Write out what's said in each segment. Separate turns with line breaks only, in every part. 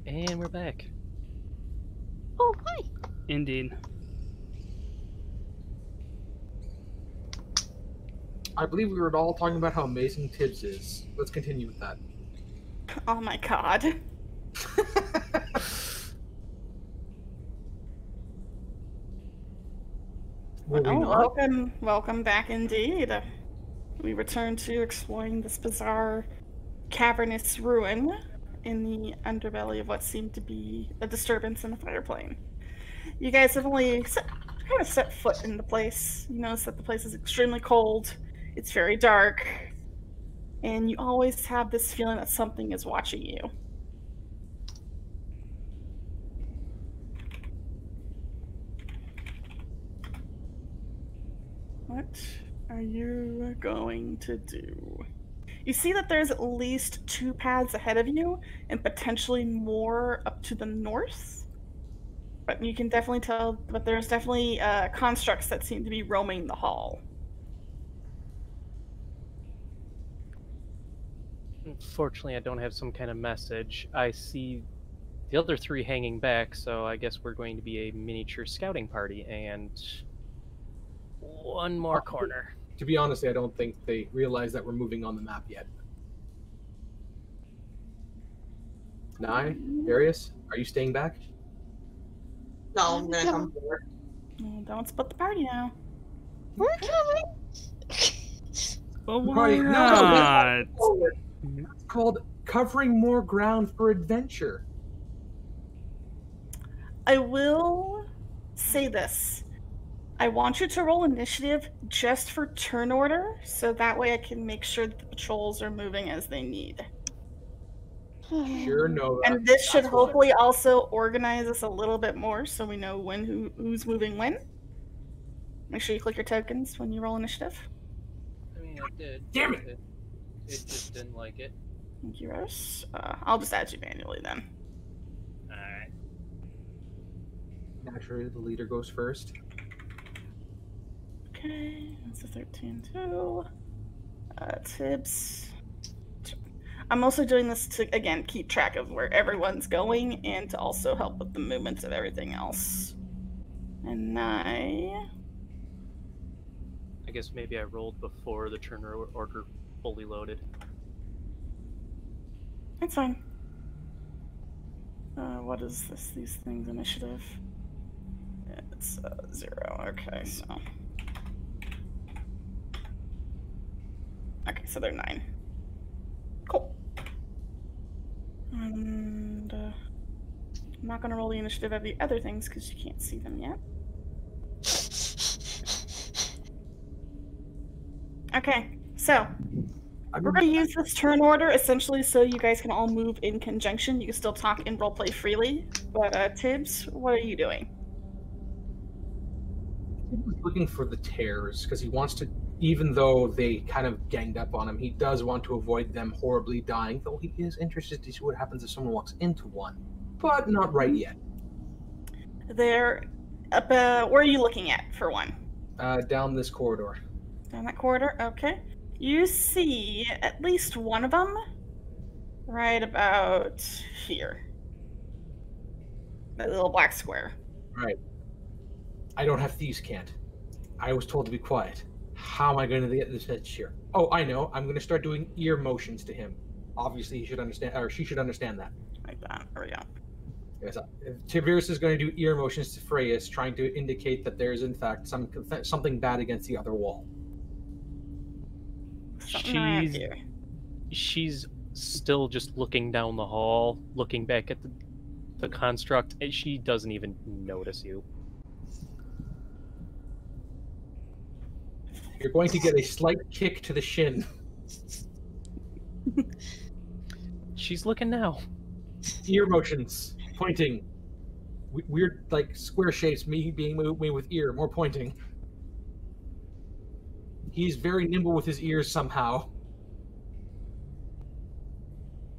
And we're back.
Oh, hi.
Indeed.
I believe we were all talking about how amazing Tibbs is. Let's continue with that.
Oh my god.
Well,
welcome back indeed. We return to exploring this bizarre cavernous ruin in the underbelly of what seemed to be a disturbance in the fire plane. You guys have only kind of set foot in the place. You notice that the place is extremely cold. It's very dark. And you always have this feeling that something is watching you. What are you going to do? You see that there's at least 2 paths ahead of you, and potentially more up to the north. But you can definitely tell, but there's definitely constructs that seem to be roaming the hall.
Unfortunately, I don't have some kind of message. I see the other 3 hanging back, so I guess we're going to be a miniature scouting party, and one more corner.
To be honest, I don't think they realize that we're moving on the map yet. Nye, Darius, are you staying back?
No, I'm gonna come forward.
Oh, don't split the party now.
We're coming.
But why
Party-
not?
It's called covering more ground for adventure.
I will say this. I want you to roll initiative just for turn order, so that way I can make sure that the patrols are moving as they need.
Sure, no.
And this should hopefully also organize us a little bit more, so we know who's moving when. Make sure you click your tokens when you roll initiative.
I mean, I did.
Damn it!
It just didn't like it.
Thank you, Rose. I'll just add you manually then.
Alright.
Naturally, the leader goes first.
Okay, that's a 13 too. Tibbs. I'm also doing this to, again, keep track of where everyone's going and to also help with the movements of everything else. And Nye.
I guess maybe I rolled before the turn order fully loaded.
That's fine. What is this? These things initiative? It's 0. Okay, so. Okay, so they're 9. Cool. And I'm not going to roll the initiative of the other things because you can't see them yet. Okay, so we're going to use this turn order essentially so you guys can all move in conjunction. You can still talk and roleplay freely. But Tibbs, what are you doing?
He's looking for the tears because he wants to, even though they kind of ganged up on him, he does want to avoid them horribly dying, though he is interested to see what happens if someone walks into one. But not right yet.
They're up, where are you looking at for one?
Down this corridor.
Down that corridor? Okay. You see at least one of them right about here. That little black square.
Right. I don't have thieves' cant. I was told to be quiet. How am I going to get this head here? Oh, I know. I'm going to start doing ear motions to him. Obviously, he should understand, or she should understand that.
Like that. There we go.
Yes. Tiberius is going to do ear motions to Freyas, trying to indicate that there is, in fact, something bad against the other wall.
Something around here.
She's still just looking down the hall, looking back at the construct, and she doesn't even notice you.
You're going to get a slight kick to the shin.
She's looking now.
Ear motions, pointing. Weird, like, square shapes, me being moved with ear, more pointing. He's very nimble with his ears somehow.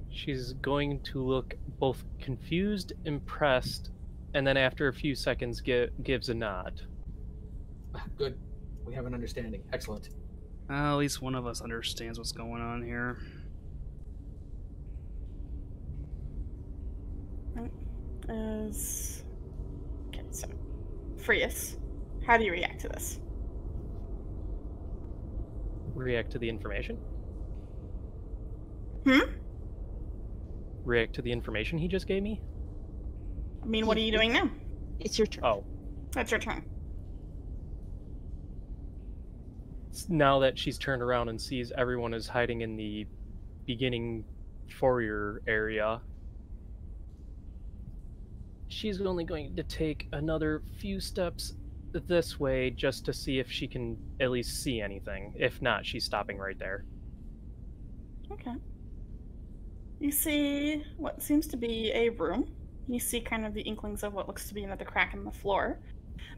She's going to look both confused, impressed, and then after a few seconds gives a nod.
Good. We have an understanding. Excellent.
At least one of us understands what's going on here.
Is okay. So, Frius, how do you react to this?
React to the information?
Hmm.
React to the information he just gave me?
I mean, what are you doing now?
It's your turn.
Oh.
That's your turn.
Now that she's turned around and sees everyone is hiding in the beginning foyer area, she's only going to take another few steps this way just to see if she can at least see anything. If not, she's stopping right there.
Okay. You see what seems to be a room. You see kind of the inklings of what looks to be another crack in the floor.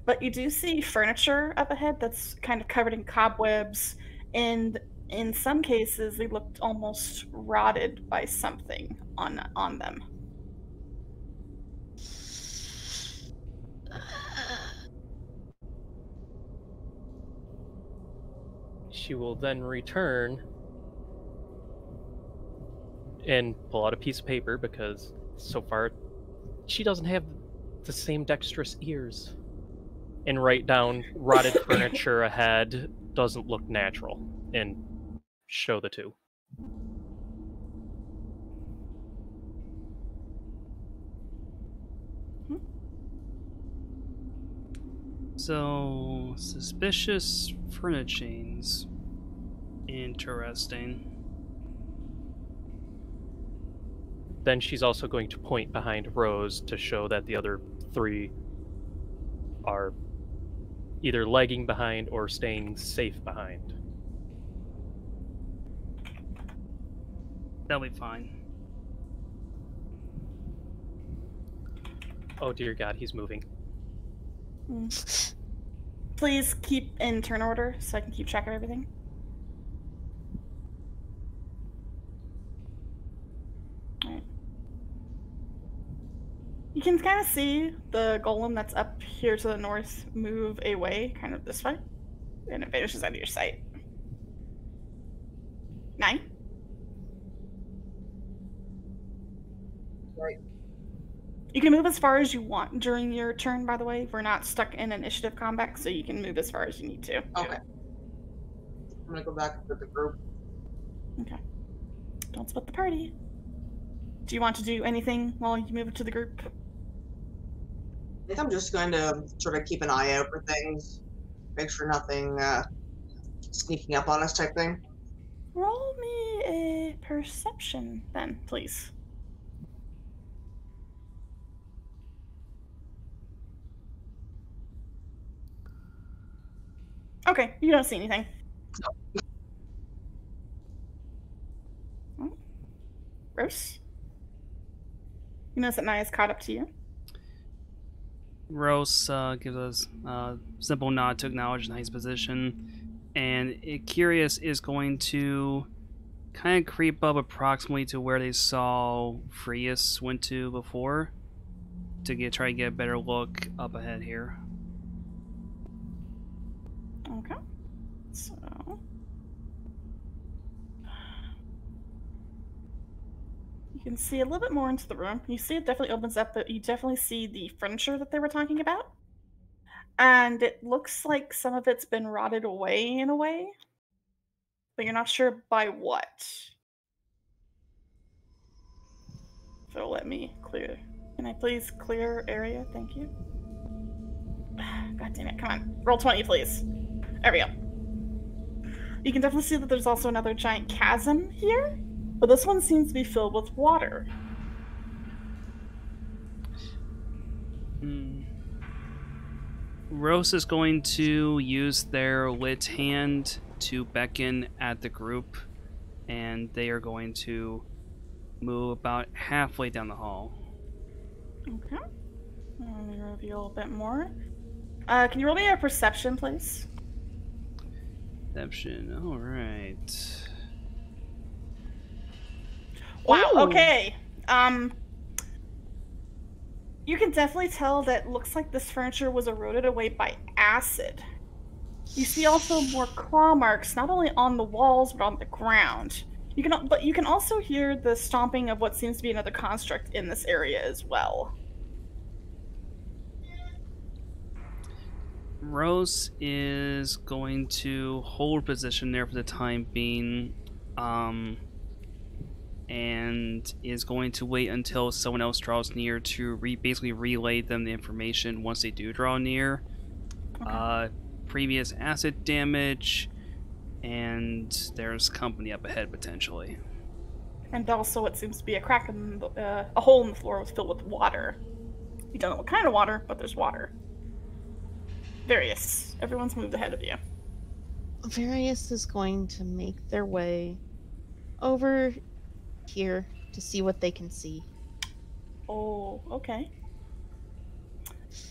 But you do see furniture up ahead that's kind of covered in cobwebs, and in some cases they looked almost rotted by something on them.
She will then return and pull out a piece of paper because so far she doesn't have the same dexterous ears. And write down rotted furniture ahead doesn't look natural and show the two.
So, suspicious furnishings. Interesting.
Then she's also going to point behind Rose to show that the other three are either lagging behind or staying safe behind.
That'll be fine.
Oh dear God, he's moving.
Please keep in turn order so I can keep track of everything. Alright. You can kind of see the golem that's up here to the north move away, kind of this way, and it vanishes out of your sight. 9.
Right.
You can move as far as you want during your turn, by the way. We're not stuck in initiative combat, so you can move as far as you need to.
Okay. I'm gonna go back to the group.
Okay. Don't split the party. Do you want to do anything while you move it to the group?
I think I'm just going to sort of keep an eye out for things, make sure nothing sneaking up on us type thing.
Roll me a perception, then, please. Okay, you don't see anything. Oh. Rose? You notice that Naya's caught up to you.
Rose gives us a simple nod to acknowledge Knight's position, and Curious is going to kind of creep up approximately to where they saw Frius went to before to try to get a better look up ahead here.
Okay. So. You can see a little bit more into the room. You see it definitely opens up, but you definitely see the furniture that they were talking about. And it looks like some of it's been rotted away in a way, but you're not sure by what. So let me clear. Can I please clear area? Thank you. God damn it, come on. Roll 20, please. There we go. You can definitely see that there's also another giant chasm here, but this one seems to be filled with water.
Rose is going to use their lit hand to beckon at the group, and they are going to move about halfway down the hall.
Okay. Let me reveal a bit more. Can you roll me a perception, please?
Perception, alright.
Wow,
Ooh.
okay. You can definitely tell that looks like this furniture was eroded away by acid. You see also more claw marks, not only on the walls, but on the ground. But you can also hear the stomping of what seems to be another construct in this area as well.
Rose is going to hold position there for the time being, and is going to wait until someone else draws near to basically relay them the information once they do draw near.
Okay.
Previous acid damage, and there's company up ahead potentially.
And also what seems to be a crack in a hole in the floor was filled with water. You don't know what kind of water, but there's water. Various. Everyone's moved ahead of you.
Various is going to make their way over here to see what they can see.
Oh, okay.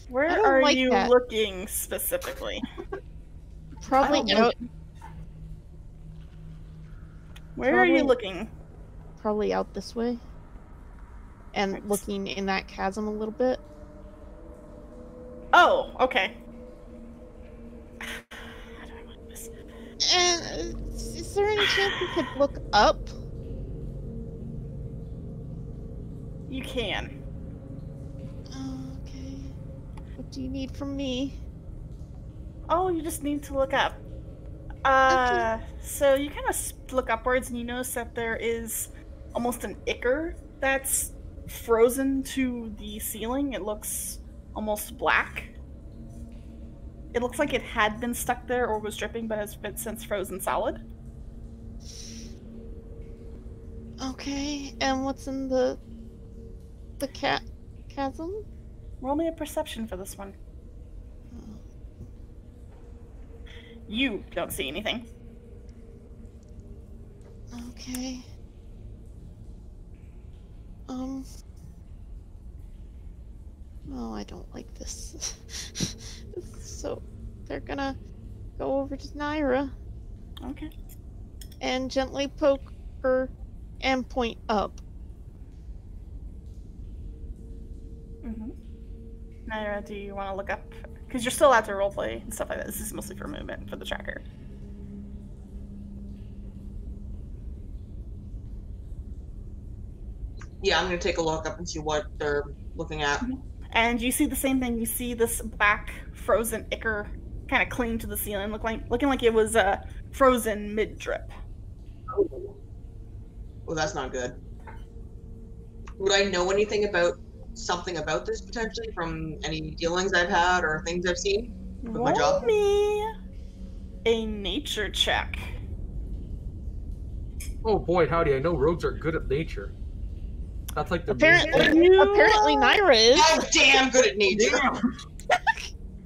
Where
I don't
are
like
you
that.
looking specifically?
Probably
I don't
out.
Where are you looking?
Probably out this way. And
Right.
looking in that chasm a little bit.
Oh, okay. How do I want this?
And is there any chance we could look up?
You can.
Okay. What do you need from me?
Oh, you just need to look up. So you kind of look upwards and you notice that there is almost an ichor that's frozen to the ceiling. It looks almost black. It looks like it had been stuck there or was dripping, but has been since frozen solid.
Okay, and what's in the chasm?
Roll me a perception for this one. You don't see anything.
Okay. Oh, I don't like this. So, they're gonna go over to Naira
Okay.
and gently poke her and point up.
Mm-hmm. Naira, do you want to look up? Because you're still allowed to roleplay and stuff like that. This is mostly for movement for the tracker.
Yeah, I'm gonna take a look up and see what they're looking at.
And you see the same thing. You see this black frozen ichor kind of clinging to the ceiling, looking like it was frozen mid-drip.
Well, that's not good. Would I know anything about something about this potentially from any dealings I've had or things I've seen with my
Roll
job?
me a nature check.
Oh boy, howdy! I know rogues are good at nature. That's like the
Apparently Naira is.
I'm damn good at nature.
Damn.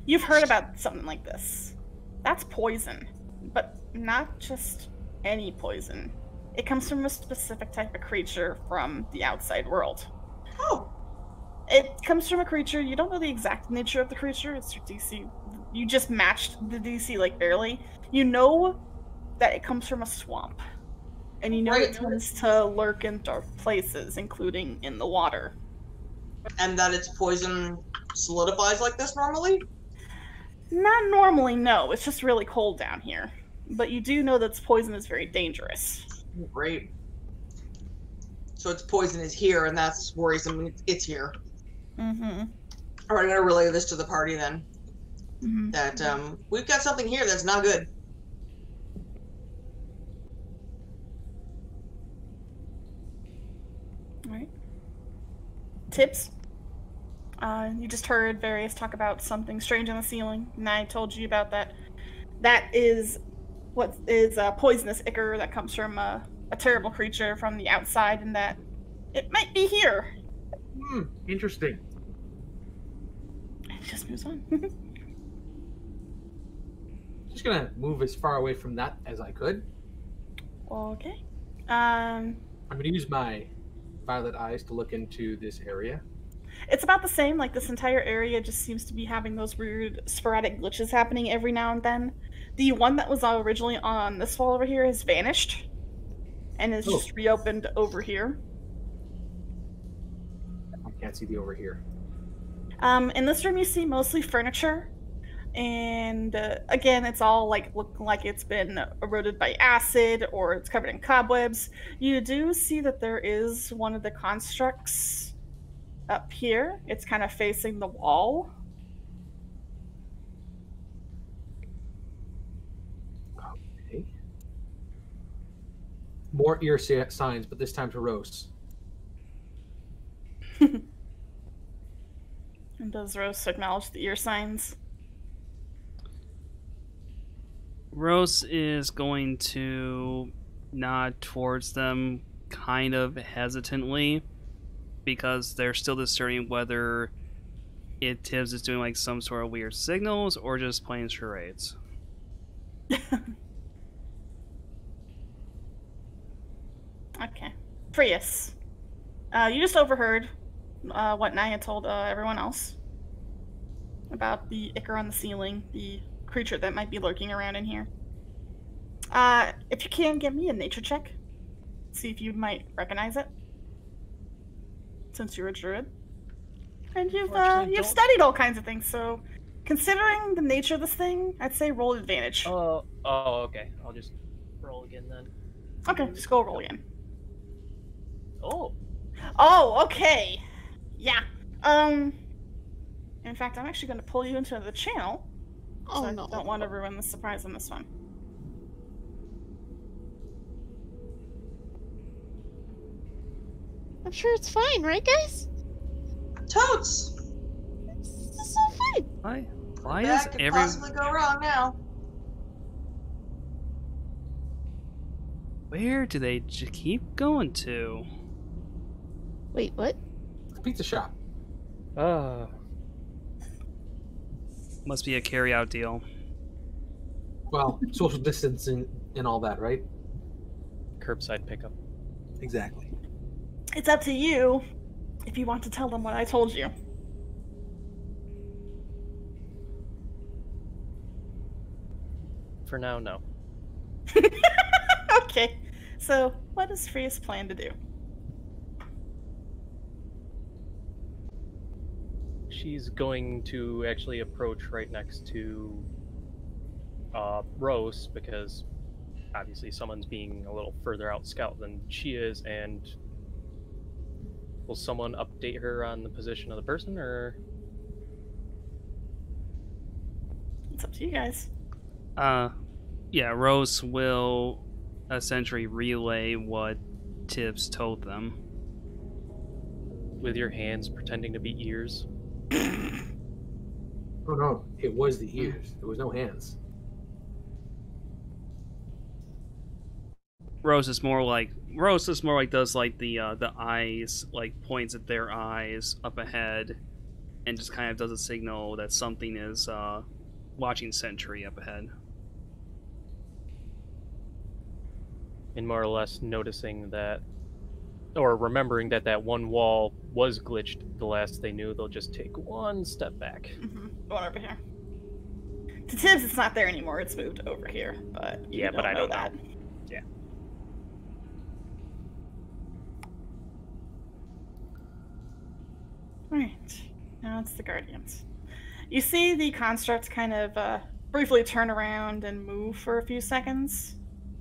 You've heard about something like this. That's poison, but not just any poison. It comes from a specific type of creature from the outside world.
Oh,
It comes from a creature. You don't know the exact nature of the creature. It's your DC. You just matched the DC like barely. You know that it comes from a swamp. And you know
Right.
it tends to lurk in dark places, including in the water.
and that its poison solidifies like this normally?
Not normally, no. It's just really cold down here. But you do know that its poison is very dangerous.
Great. So its poison is here, and that's worrisome. It's here.
Mm-hmm.
All right, I'm gonna relay this to the party then.
Mm-hmm.
That we've got something here that's not good.
Alright. Tips? You just heard Various talk about something strange on the ceiling, and I told you about that. That is what is a poisonous ichor that comes from a terrible creature from the outside, and that it might be here.
Interesting.
It just moves on.
Just gonna move as far away from that as I could.
Okay.
I'm gonna use my violet eyes to look into this area.
It's about the same. Like, this entire area just seems to be having those weird sporadic glitches happening every now and then. The one that was originally on this wall over here has vanished and is just reopened over here.
I can't see the over here.
In this room, you see mostly furniture. And again, it's all like looking like it's been eroded by acid or it's covered in cobwebs. You do see that there is one of the constructs up here. It's kind of facing the wall.
Okay. More ear signs, but this time to Rose.
And does Rose acknowledge the ear signs?
Rose is going to nod towards them kind of hesitantly because they're still discerning whether Tibbs is doing like some sort of weird signals or just playing charades.
Okay. Prius, you just overheard what Naya told everyone else about the ichor on the ceiling, the creature that might be lurking around in here. If you can, give me a nature check. See if you might recognize it. Since you're a druid. And you've studied all kinds of things, so considering the nature of this thing, I'd say roll advantage.
Oh, okay. I'll just roll again then.
Okay, just go roll again.
Oh.
Oh, okay. Yeah. In fact, I'm actually going to pull you into the channel.
Oh,
So
no.
I don't want to ruin the surprise on this one.
I'm sure it's fine, right, guys?
Totes!
This is so fine.
Why
That
is
could
every
possibly go wrong now.
where do they keep going to?
Wait, what?
Pizza shop.
Must be a carry-out deal.
Well, social distancing and all that, right?
Curbside pickup.
Exactly.
It's up to you if you want to tell them what I told you.
For now, no.
Okay. So, what does Freya's plan to do?
She's going to actually approach right next to Rose because obviously someone's being a little further out scout than she is, and will someone update her on the position of the person, or?
It's up to you guys.
Yeah, Rose will essentially relay what Tibbs told them.
With your hands pretending to be ears?
Oh no, it was the ears. There was no hands.
Rose is more like does like the eyes, like points at their eyes up ahead, and just kind of does a signal that something is watching sentry up ahead.
And more or less noticing that, or remembering that that one wall was glitched the last they knew, they'll just take one step back.
Going over here. To Tibbs, it's not there anymore. It's moved over here, but you
Yeah, but I don't know.
that.
Yeah.
Alright, now it's the Guardians. You see the constructs kind of briefly turn around and move for a few seconds.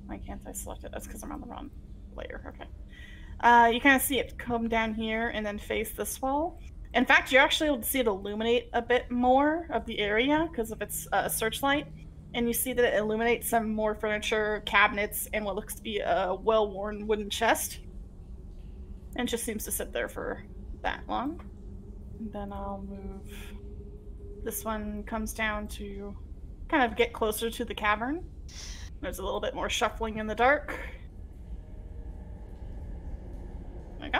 Why can't I select it? That's because I'm on the wrong layer. Okay. You kind of see it come down here and then face this wall. In fact, you're actually able to see it illuminate a bit more of the area because of its searchlight. And you see that it illuminates some more furniture, cabinets, and what looks to be a well-worn wooden chest. And it just seems to sit there for that long. And then I'll move. This one comes down to kind of get closer to the cavern. There's a little bit more shuffling in the dark. There we go.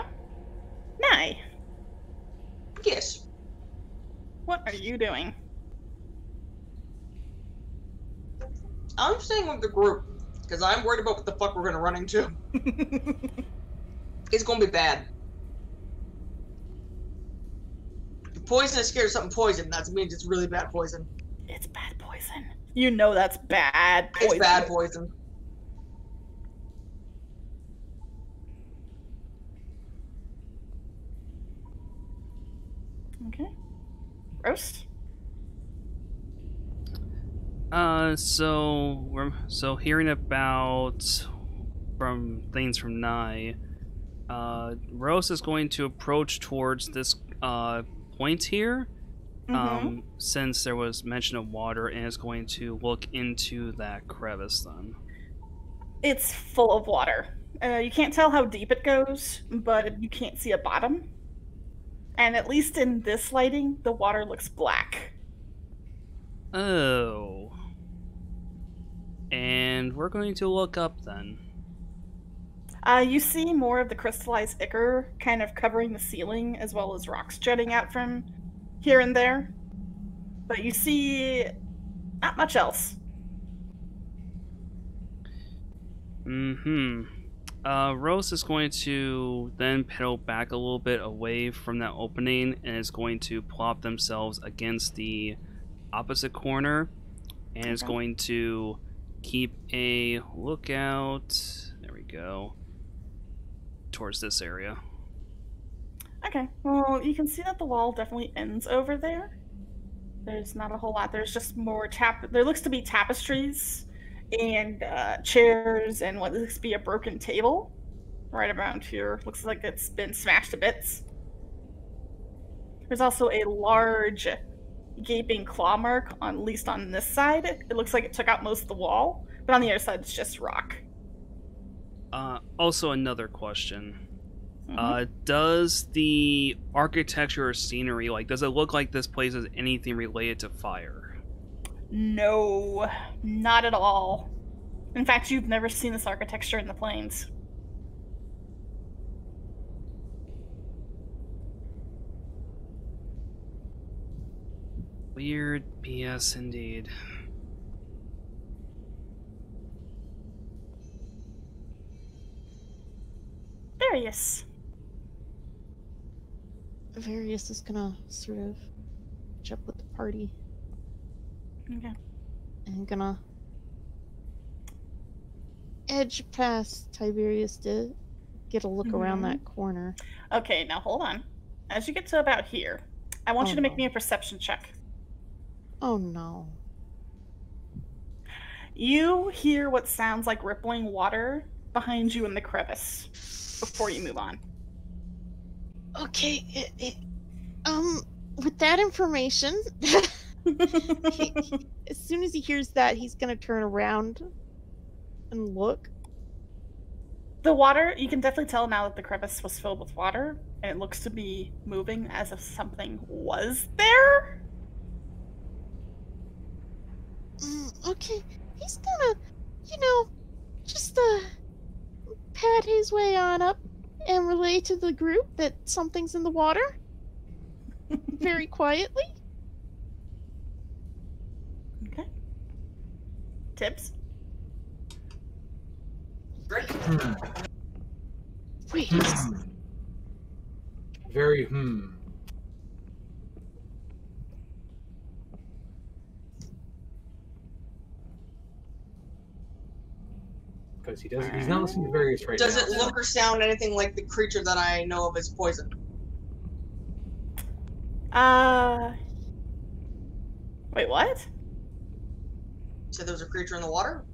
Nye,
Yes.
what are you doing?
I'm staying with the group, because I'm worried about what the fuck we're gonna run into. It's gonna be bad. If poison is scared of something poison, that means it's really bad poison.
It's bad poison. You know that's bad poison.
It's bad poison.
Okay. Roast?
So hearing about from things from Nye, Rose is going to approach towards this point here, since there was mention of water, and is going to look into that crevice then.
It's full of water. You can't tell how deep it goes, but you can't see a bottom. And at least in this lighting, the water looks black.
Oh. And we're going to look up then.
You see more of the crystallized ichor kind of covering the ceiling, as well as rocks jutting out from here and there. But you see not much else.
Rose is going to then pedal back a little bit away from that opening and is going to plop themselves against the opposite corner and is going to keep a lookout. There we go. Towards this area.
Okay, well, you can see that the wall definitely ends over there. There's not a whole lot. There's just more there looks to be tapestries and chairs and what looks to be a broken table right around here. Looks like it's been smashed to bits. There's also a large gaping claw mark, at least on this side. It looks like it took out most of the wall, but on the other side it's just rock.
Also another question. Does the architecture or scenery, does it look like this place is anything related to fire?
No, not at all. In fact, you've never seen this architecture in the plains.
Weird BS indeed.
Various.
Various is gonna sort of catch up with the party.
Okay.
And gonna edge past Tiberius to get a look around that corner.
Okay, now hold on. As you get to about here, I want you to make me a perception check.
Oh no.
You hear what sounds like rippling water behind you in the crevice before you move on.
Okay, with that information, as soon as he hears that, he's gonna turn around and look.
The water, you can definitely tell now that the crevice was filled with water, and it looks to be moving as if something was there.
Okay, he's gonna, just pat his way on up and relay to the group that something's in the water. Very quietly.
Okay. Tips?
Wait.
Very Because he's not listening to Various right now.
Does it look or sound anything like the creature that I know of as poison?
Wait, what?
So there was a creature in the water?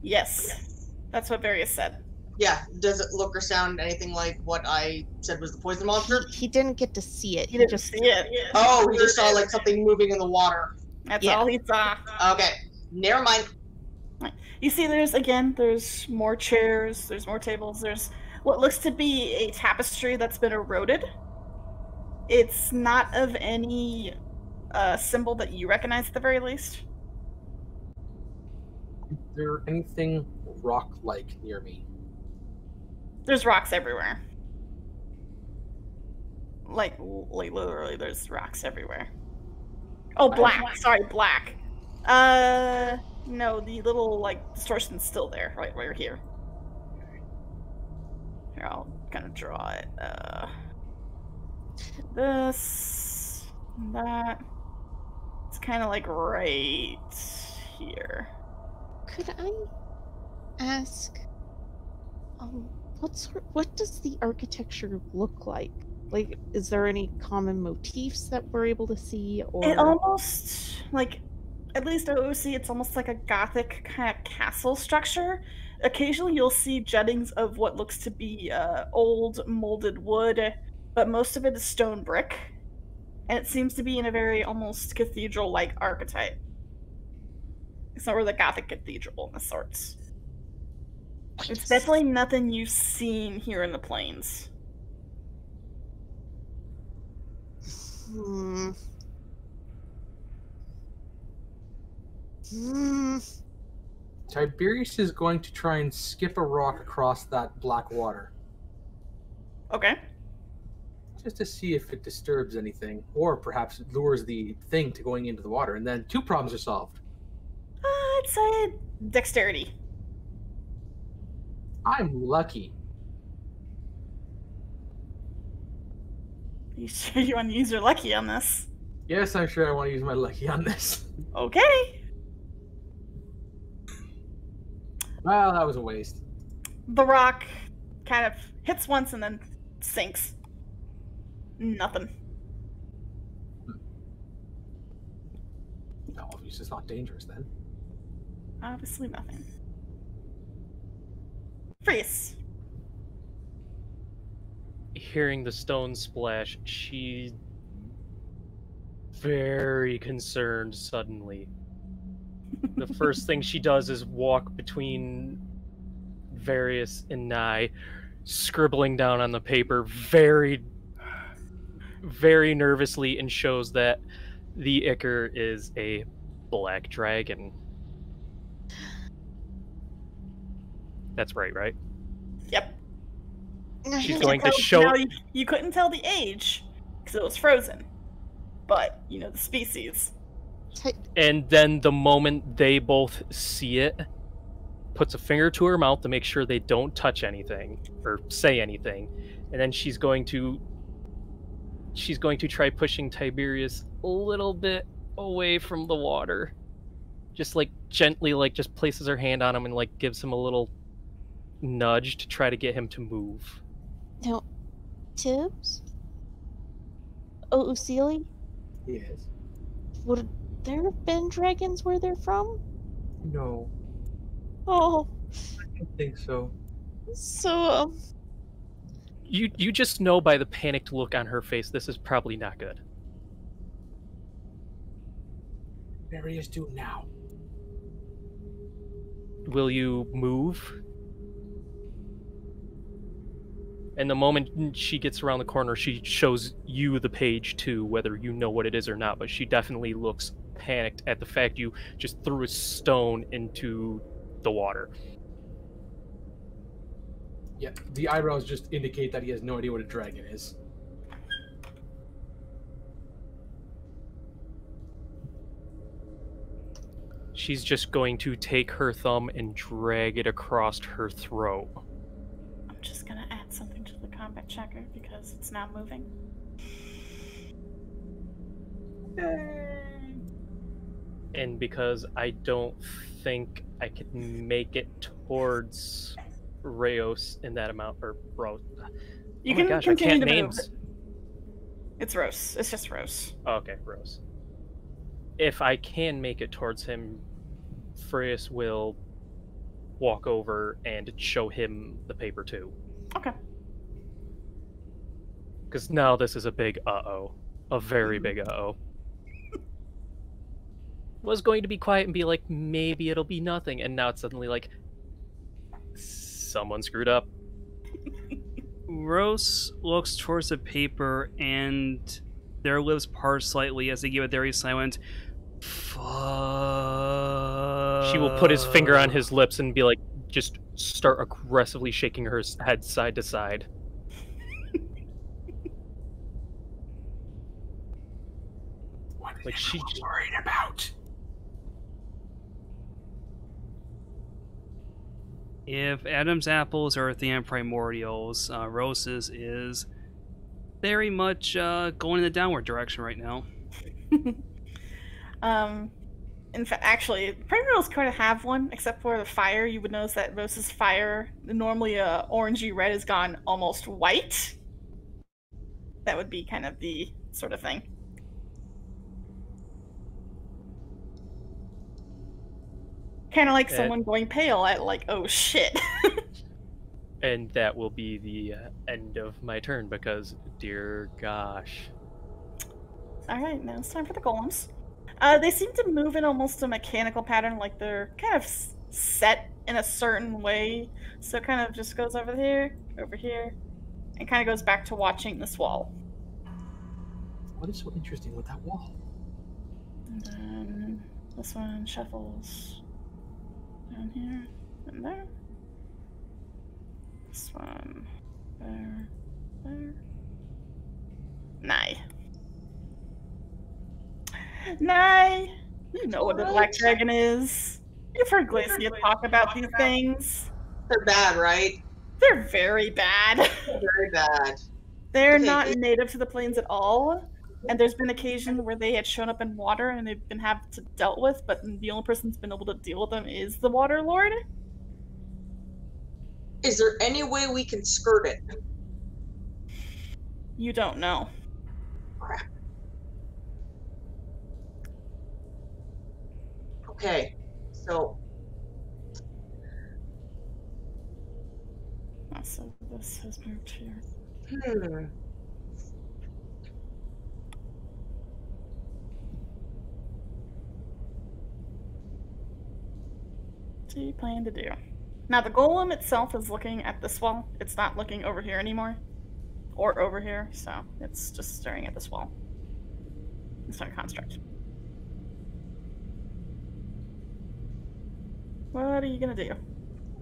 Yes. That's what Various said.
Yeah. Does it look or sound anything like what I said was the poison monster?
He didn't get to see it.
He didn't see it. Yeah.
Oh, he just saw like something moving in the water.
That's all he saw.
Okay. Never mind.
You see, there's more chairs, there's more tables, there's what looks to be a tapestry that's been eroded. It's not of any symbol that you recognize at the very least.
Is there anything rock-like near me?
There's rocks everywhere. Like literally, there's rocks everywhere. Oh, black. Sorry, black. No, the little, distortion's still there, right where you're here. Here, I'll kind of draw it. This, that. It's kind of, right here.
Could I ask, what does the architecture look like? Is there any common motifs that we're able to see, or...
It almost, at least OOC, it's almost like a gothic kind of castle structure. Occasionally you'll see juttings of what looks to be old molded wood, but most of it is stone brick. And it seems to be in a very almost cathedral-like archetype. It's not really a gothic cathedral of sorts. It's definitely nothing you've seen here in the plains.
Tiberius is going to try and skip a rock across that black water.
Okay.
Just to see if it disturbs anything, or perhaps it lures the thing to going into the water, and then 2 problems are solved.
I'd say dexterity.
I'm lucky.
You sure you want to use your lucky on this?
Yes, I'm sure I want to use my lucky on this.
Okay.
Well, that was a waste.
The rock kind of hits once and then sinks. Nothing.
No, obviously it's not dangerous then.
Obviously nothing. Freeze.
Hearing the stone splash, she's very concerned suddenly. The first thing she does is walk between Various and Nye, scribbling down on the paper very, very nervously, and shows that the Ichor is a black dragon. That's right?
Yep.
She's going to show...
Now, you couldn't tell the age, because it was frozen. But, you know, the species.
And then the moment they both see it, puts a finger to her mouth to make sure they don't touch anything, or say anything. And then she's going to try pushing Tiberius a little bit away from the water. Just, like, gently, like, just places her hand on him and, like, gives him a little nudge to try to get him to move.
Now, Tibbs? Oh, Ucili?
Yes.
Would there have been dragons where they're from?
No,
Oh,
I don't think so.
so,
You just know by the panicked look on her face, this is probably not good.
Marius, do now.
Will you move? And the moment she gets around the corner, she shows you the page too, whether you know what it is or not, but she definitely looks panicked at the fact you just threw a stone into the water.
Yeah, the eyebrows just indicate that he has no idea what a dragon is.
She's just going to take her thumb and drag it across her throat.
I'm just gonna add something to the combat checker because it's now moving.
And because I don't think I could make it towards Rayos in that amount, or Rose.
You
Oh
can
my gosh, I
continue
can't
to
names.
move. It's Rose. It's just Rose.
Oh, okay, Rose. If I can make it towards him, Freus will walk over and show him the paper too.
Okay.
Because now this is a big uh-oh. A very big uh-oh. Was going to be quiet and be like, maybe it'll be nothing, and now it's suddenly like, someone screwed up.
Rose looks towards the paper and their lips part slightly as they give a very silent fuck.
She will put his finger on his lips and be like, just start aggressively shaking her head side to side.
What is
Like she
worried about?
If Adam's apples are Earthian primordials, Rose's is very much going in the downward direction right now.
In fact, actually, primordials kind of have one, except for the fire. You would notice that Rose's fire, normally orangey red, has gone almost white. That would be kind of the sort of thing. Kind of like
And-
someone going pale at like, oh shit.
And that will be the end of my turn because, dear gosh.
Alright, now it's time for the golems. They seem to move in almost a mechanical pattern, like they're kind of set in a certain way. So it kind of just goes over here, and kind of goes back to watching this wall.
What is so interesting with that wall?
And then this one shuffles down here and there. This one there. Nye. You know what a black dragon is. You've heard Glacia talk about these things.
They're bad, right?
They're very bad.
They're very bad.
They're
Okay,
not native to the plains at all. And there's been occasion where they had shown up in water and they've been have to dealt with, but the only person that's been able to deal with them is the Water Lord.
Is there any way we can skirt it?
You don't know.
Crap. Okay, so
So this has moved here. What do you plan to do? Now the golem itself is looking at this wall. It's not looking over here anymore. Or over here, so it's just staring at this wall. It's not a construct. What are you gonna do?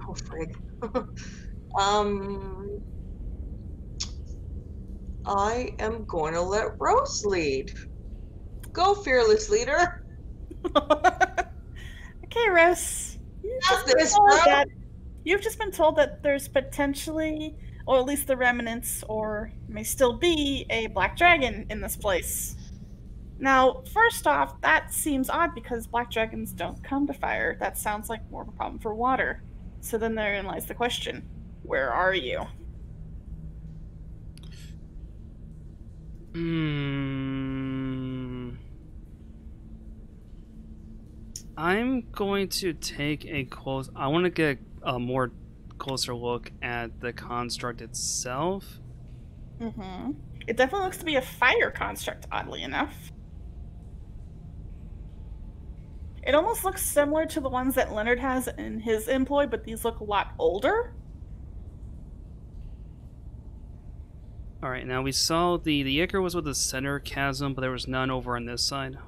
oh frig. I am going to let Rose lead. Go, fearless leader.
Okay, Rose. You've just been told that there's potentially, or at least the remnants, or may still be, a black dragon in this place. Now, first off, that seems odd because black dragons don't come to fire. That sounds like more of a problem for water. So then therein lies the question, where are you?
I'm going to take a close... I want to get a more closer look at the construct itself.
Mm-hmm. It definitely looks to be a fire construct, oddly enough. It almost looks similar to the ones that Leonard has in his employ, but these look a lot older.
Alright, now we saw the Ichor was with the center chasm, but there was none over on this side.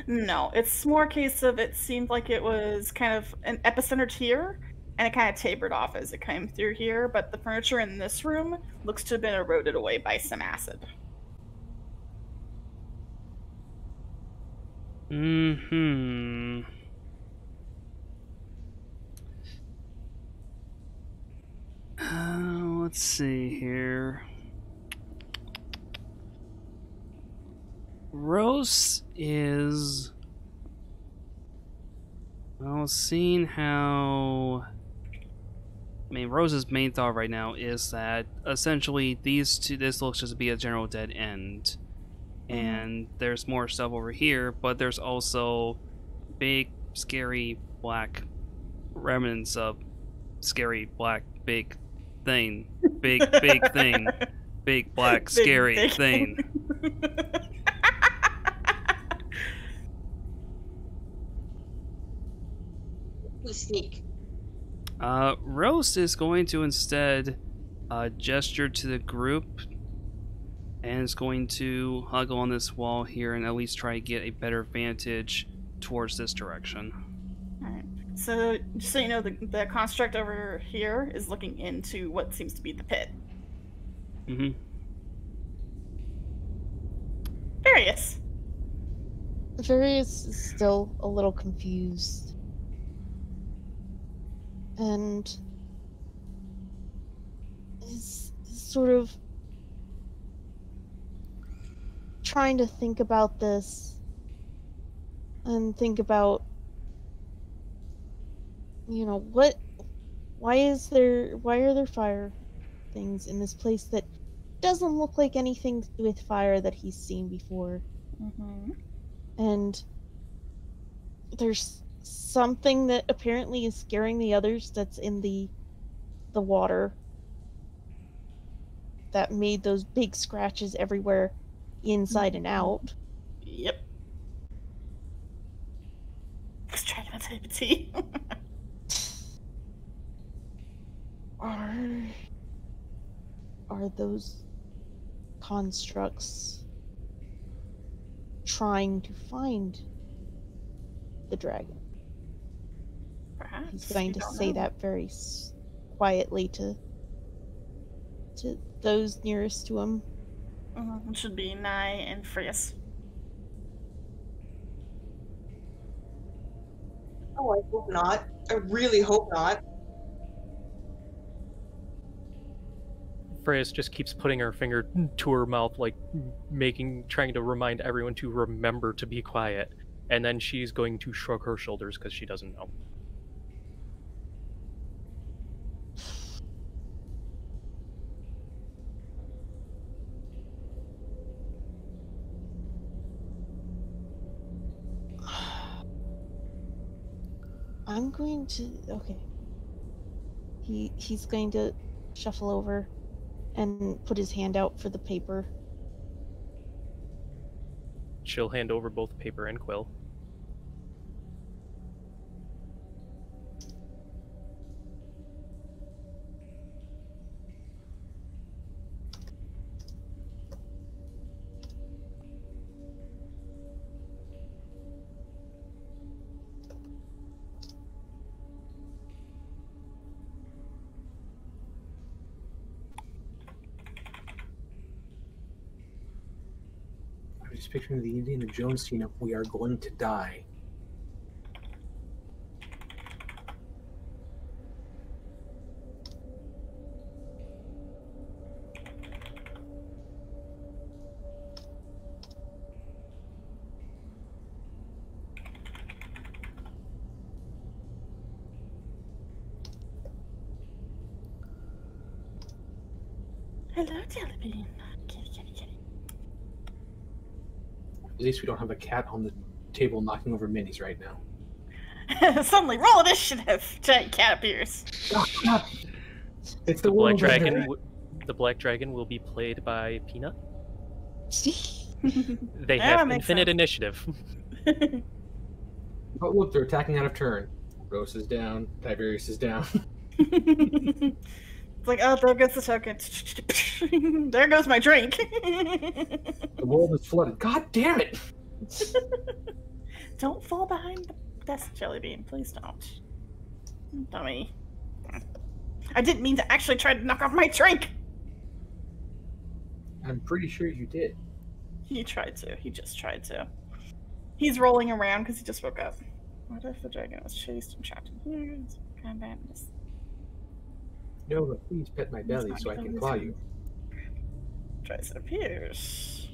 No, it's more a case of it seemed like it was kind of an epicenter here, and it kind of tapered off as it came through here, but the furniture in this room looks to have been eroded away by some acid.
Let's see here. Rose is... Well, seeing how... I mean, Rose's main thought right now is that essentially this looks just to be a general dead end. And there's more stuff over here, but there's also big, scary, black remnants of scary, black, big thing. Big, big thing. Big, black, scary thing.
We sneak.
Rose is going to instead gesture to the group and is going to hug on this wall here and at least try to get a better vantage towards this direction.
Alright, so just so you know, the construct over here is looking into what seems to be the pit. Various.
Various is still a little confused. And is sort of trying to think about this and think about, you know, why are there fire things in this place that doesn't look like anything with fire that he's seen before. And there's something that apparently is scaring the others that's in the water that made those big scratches everywhere, inside and out.
Yep. Let's try to type a T.
Are those constructs trying to find the dragon?
Perhaps.
He's going
you
to
don't
say
know.
that very quietly to those nearest to him.
It should be Nye and Frias.
Oh, I hope not. I really hope not.
Freya's just keeps putting her finger to her mouth, like trying to remind everyone to remember to be quiet. And then she's going to shrug her shoulders because she doesn't know.
I'm going to... Okay. He's going to shuffle over and put his hand out for the paper.
She'll hand over both paper and quill.
I'm just picturing the Indiana Jones scene of "We are going to die."
Hello, Jellybean. Kitty, kitty, kitty.
At least we don't have a cat on the table knocking over minis right now.
Suddenly, roll initiative. Giant cat appears.
It's
The
the
black
world
dragon.
ender.
The black dragon will be played by Peanut. They
Yeah,
have
makes
infinite
sense.
initiative.
Oh, look, they're attacking out of turn. Rose is down. Tiberius is down.
It's like, oh, there goes the token. There goes my drink.
The world is flooded. God damn it!
Don't fall behind the desk, Jellybean. Please don't. Dummy. I didn't mean to actually try to knock off my drink.
I'm pretty sure you did.
He tried to. He just tried to. He's rolling around because he just woke up. What if the dragon was chased and trapped in here? It's kind of madness.
No, but please pet my belly so I can claw you.
Tries it appears.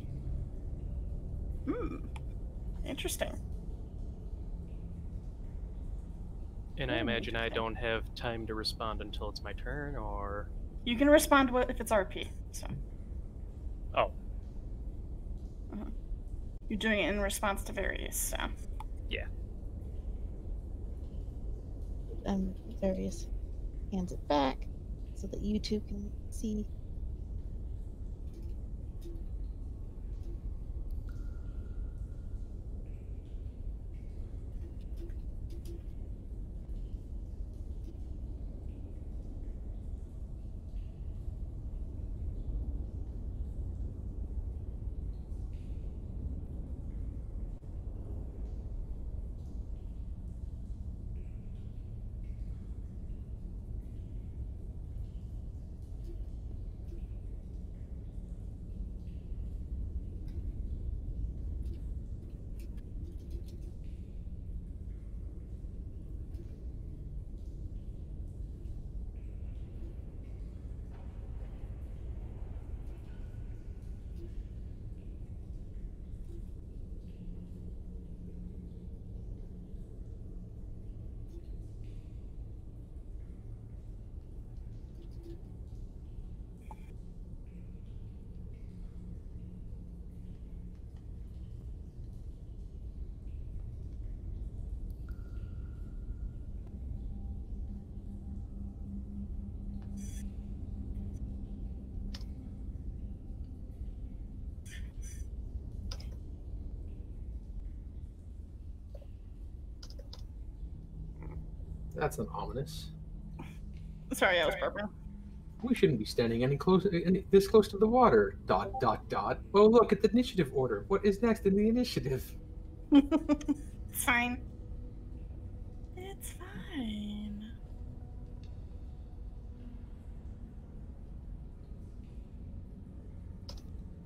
Interesting.
And I imagine I don't have time to respond until it's my turn, or...
You can respond if it's RP. So.
Oh.
You're doing it in response to various, so.
Yeah.
Various hands it back so that you two can see.
That's not ominous.
Sorry, I was burping.
We shouldn't be standing this close to the water. ... Oh, look at the initiative order. What is next in the initiative?
It's fine. It's fine.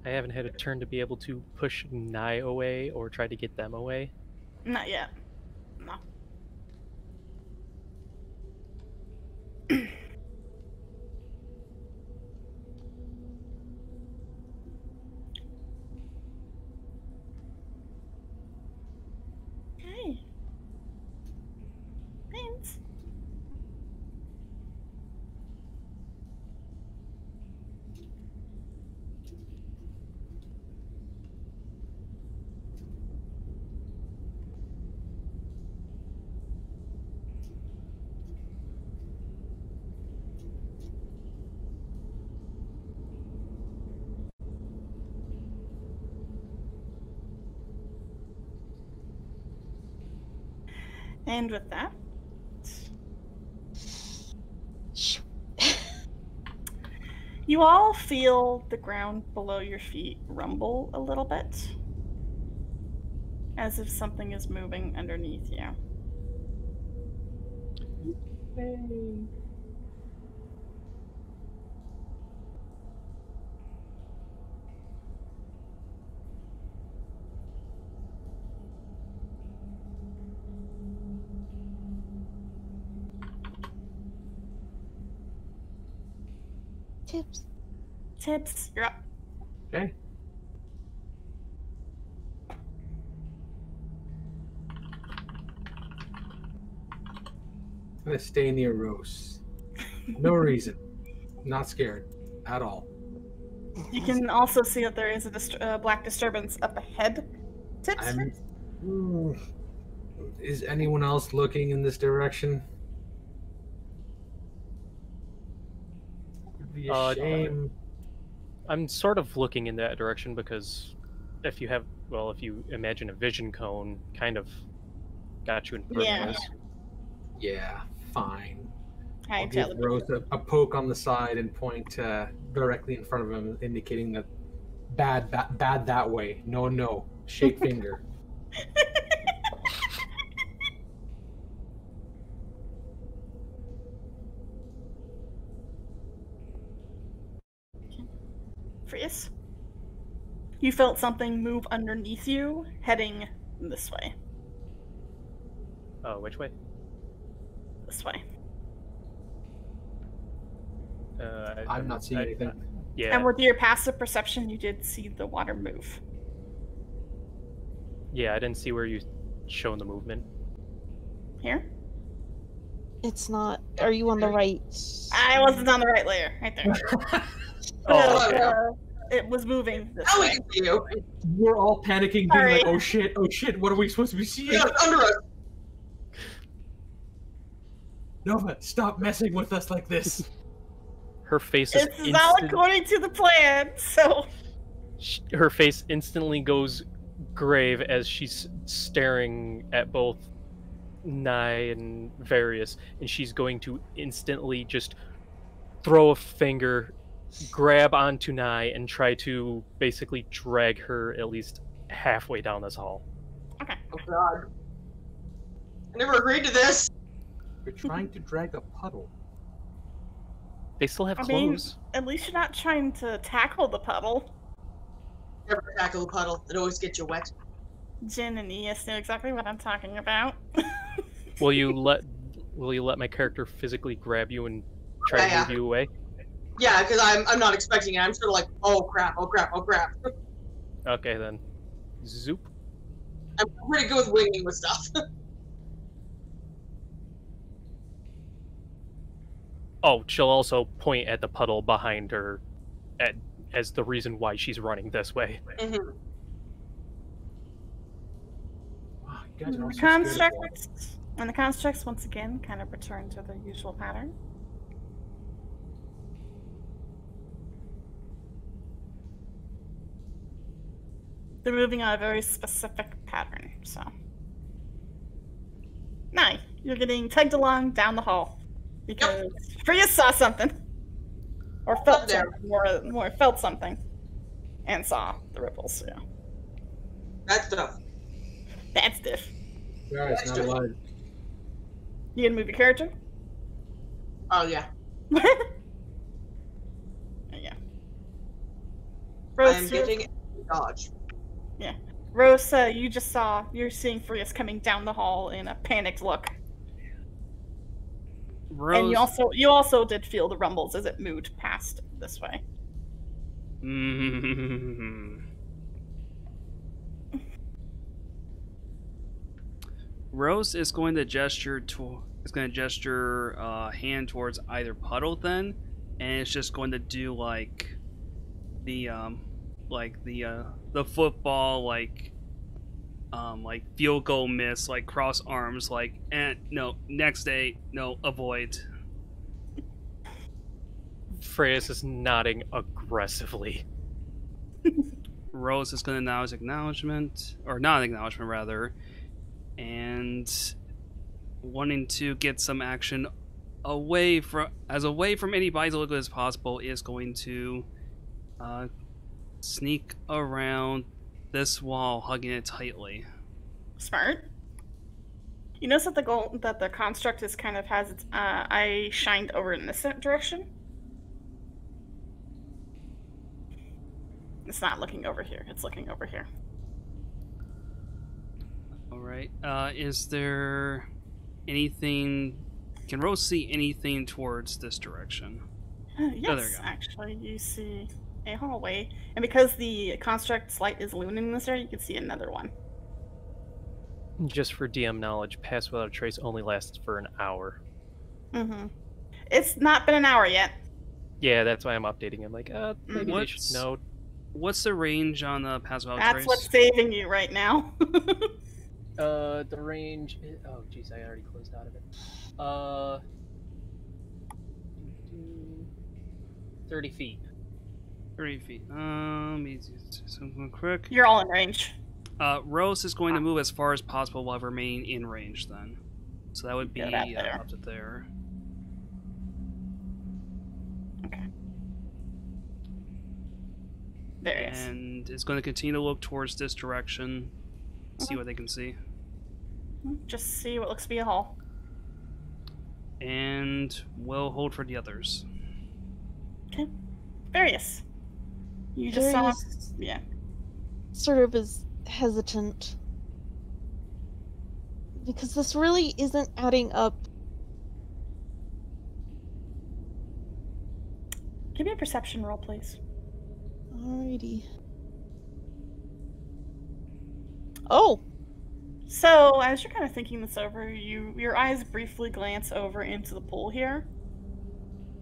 I haven't had a turn to be able to push Nye away or try to get them away.
Not yet. No. Okay. Thanks. And with that,
Shoo.
you all feel the ground below your feet rumble a little bit, as if something is moving underneath you.
Tips.
Tips, you're up.
Okay. I'm gonna stay near Rose. No reason. Not scared at all.
You can also see that there is a black disturbance up ahead. Tips.
Is anyone else looking in this direction? It'd be a shame.
I'm sort of looking in that direction because if you imagine a vision cone, kind of got you in front
Yeah.
of us.
Yeah, fine.
Hi,
I'll give
Taylor.
Rose a poke on the side and point directly in front of him, indicating that bad that way. No. Shake finger.
Frias, you felt something move underneath you, heading this way.
Oh, which way?
This way.
I'm not seeing anything.
Yeah.
And with your passive perception, you did see the water move.
Yeah, I didn't see where you shown the movement.
Here?
It's not. Are you on the right?
I wasn't on the right layer. Right there.
Oh, okay.
It was moving this
Now we
way.
can see you.
We're all panicking, being
Sorry.
like, oh shit, what are we supposed to be seeing?
Yeah, under us.
Nova, stop messing with us like this.
Her face is
This is all according to the plan, so...
her face instantly goes grave as she's staring at both Nye and Various, and she's going to instantly just throw a finger, grab onto Nye, and try to basically drag her at least halfway down this hall.
Okay.
Oh god. I never agreed to this.
You're trying to drag a puddle.
They still have
I mean,
clothes.
at least you're not trying to tackle the puddle.
Never tackle a puddle. It always gets you wet.
Jin and Ias know exactly what I'm talking about.
Will you let my character physically grab you and try to
Yeah.
move you away?
Yeah, because I'm not expecting it. I'm sort of like, oh crap.
Okay then. Zoop.
I'm pretty good with winging with stuff.
Oh, she'll also point at the puddle behind her as the reason why she's running this way.
Mhm.
Oh, you guys are all
The
so scared of water.
constructs, and the constructs once again kind of return to their usual pattern. They're moving on a very specific pattern, so. Nice. you're getting tugged along down the hall because Freya saw something, or felt something, more felt something, and saw the ripples. Yeah,
Bad stuff.
bad stuff.
Guys, not alive.
You gonna move your character?
Oh, yeah.
Yeah.
I'm getting dodge.
Yeah. Rose, you're seeing Frias coming down the hall in a panicked look.
Rose.
And you also did feel the rumbles as it moved past this way.
Rose is going to gesture hand towards either puddle then, and it's just going to do like the football like field goal miss, like cross arms, like, and no, next day, no, avoid.
Freya's is nodding aggressively.
Rose is going to now his acknowledgement, or not acknowledgement rather, and wanting to get some action away from anybody to look as possible, is going to sneak around this wall, hugging it tightly.
Smart. You notice that the construct is kind of has its eye shined over in this direction. It's not looking over here. It's looking over here.
All right. Is there anything? Can Rose see anything towards this direction?
Yes,
there you go.
actually, you see a hallway, and because the construct's light is illuminating this area, you can see another one.
Just for DM knowledge, Pass Without a Trace only lasts for an hour.
Mm-hmm. It's not been an hour yet.
Yeah, that's why I'm updating him. Like, maybe they should know.
What's the range on the Pass Without
That's
Trace?
what's saving you right now.
The range. Oh, jeez, I already closed out of it. 30 feet.
30 feet. Let me do something quick.
You're all in range.
Rose is going to move as far as possible while remaining in range then. So that would be up to there.
Okay. There it is.
And it's going to continue to look towards this direction, see what they can see.
Just see what looks to be a hall.
And we'll hold for the others.
Okay. Various. You just saw... Yeah.
Sort of is hesitant. Because this really isn't adding up.
Give me a perception roll, please.
Alrighty. Oh!
So, as you're kind of thinking this over, your eyes briefly glance over into the pool here,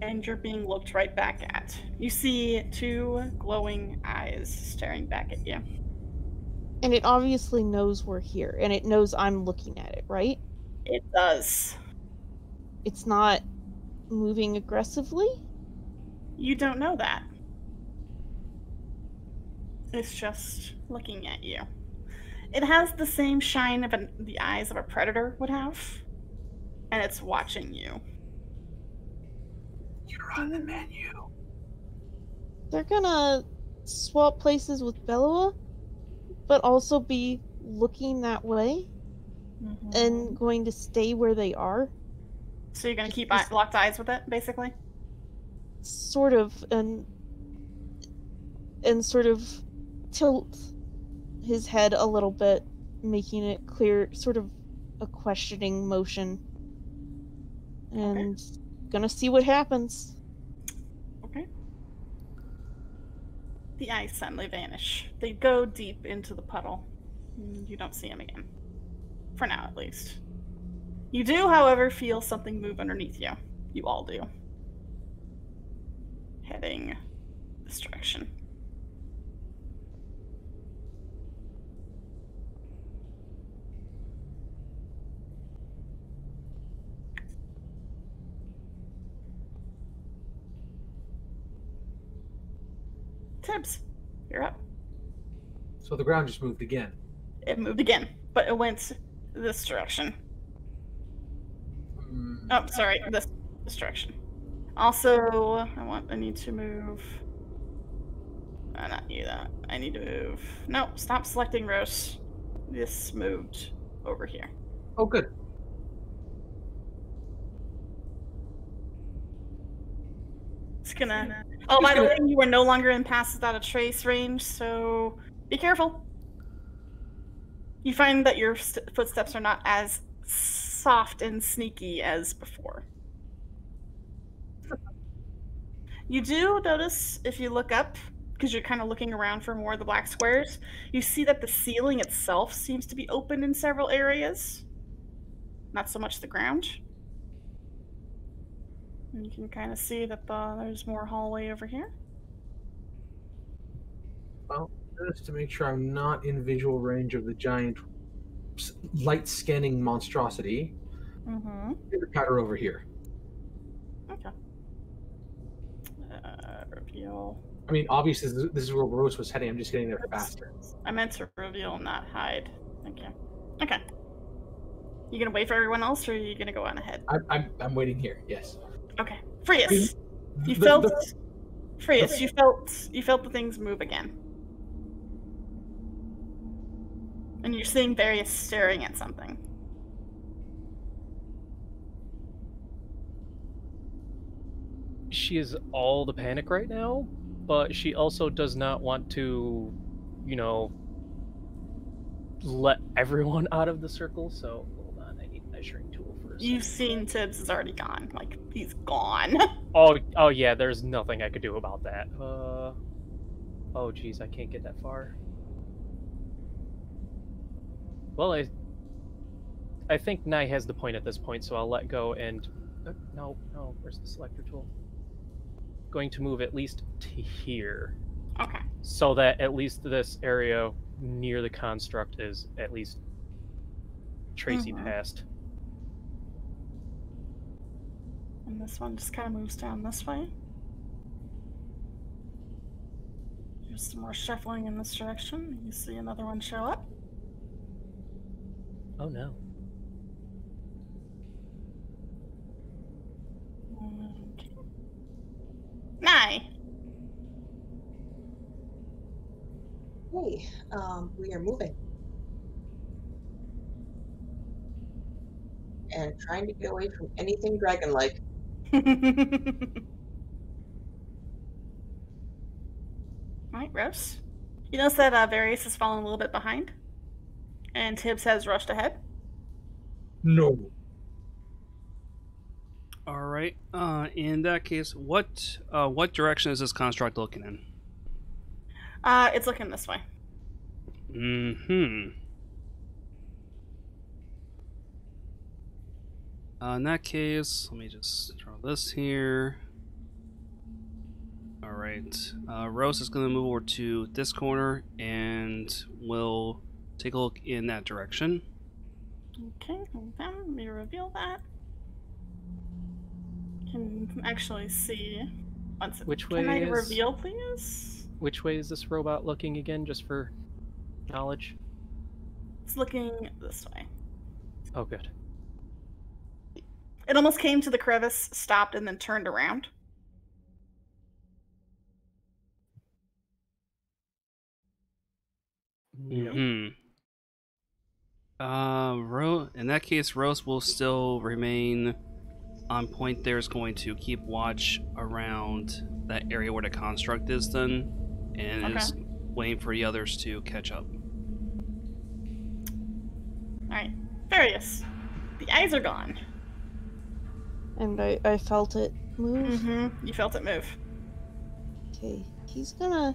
and you're being looked right back at. You see two glowing eyes staring back at you.
And it obviously knows we're here, and it knows I'm looking at it, right?
It does.
It's not moving aggressively?
You don't know that. It's just looking at you. It has the same shine of the eyes of a predator would have, and it's watching you.
You're on the menu.
They're gonna swap places with Belloa, but also be looking that way, and going to stay where they are.
So you're gonna keep locked eyes with it, basically?
Sort of, and sort of tilt his head a little bit, making it clear, sort of a questioning motion. And gonna see what happens.
Okay. The eyes suddenly vanish. They go deep into the puddle. You don't see him again. For now, at least. You do, however, feel something move underneath you. You all do. Heading this direction. Tibbs, you're up.
So the ground just moved again.
It moved again, but it went this direction. Oh, sorry, this direction. Also, I need to move. Not you, that. I need to move. No, stop selecting Rose. This moved over here.
Oh, good.
It's gonna. Oh, by the way, you are no longer in pass without a trace range, so be careful. You find that your footsteps are not as soft and sneaky as before. You do notice, if you look up, because you're kind of looking around for more of the black squares, you see that the ceiling itself seems to be open in several areas. Not so much the ground. And you can kind of see that there's more hallway over here.
Well, just to make sure I'm not in visual range of the giant light scanning monstrosity, get the powder over here.
Okay. Reveal.
I mean, obviously, this is where Rose was heading. I'm just getting there faster.
I meant to reveal, not hide. Thank you. Okay. You gonna wait for everyone else, or are you gonna go on ahead?
I'm waiting here. Yes.
Okay. Frius, you felt the things move again, and you're seeing Various staring at something.
She is all the panic right now, but she also does not want to, let everyone out of the circle, so hold on, I need a measuring tool first.
You've seen Tibbs is already gone. Like, he's gone.
Oh yeah, there's nothing I could do about that. Oh geez, I can't get that far. Well, I think Nye has the point at this point, so I'll let go and... No, where's the selector tool? Going to move at least to here.
Okay.
So that at least this area near the construct is at least Tracy past.
And this one just kind of moves down this way. There's some more shuffling in this direction. You see another one show up.
Oh no.
Okay. Nye.
Hey, we are moving. And trying to get away from anything dragon-like.
Alright, Rose. You notice that Various has fallen a little bit behind. And Tibbs has rushed ahead.
No.
All right. In that case, what direction is this construct looking in?
It's looking this way.
In that case, let me just draw this here. All right. Rose is going to move over to this corner, and we'll take a look in that direction.
Okay, hold on. Let me reveal that. You can actually see.
Which way
Can I
is...
reveal, please?
Which way is this robot looking again, just for knowledge?
It's looking this way.
Oh, good.
It almost came to the crevice, stopped, and then turned around.
No.
In that case, Rose will still remain on point. There's going to keep watch around that area where the construct is then, and is waiting for the others to catch up.
Alright. Various. The eyes are gone.
And I felt it move.
You felt it move.
Okay, he's gonna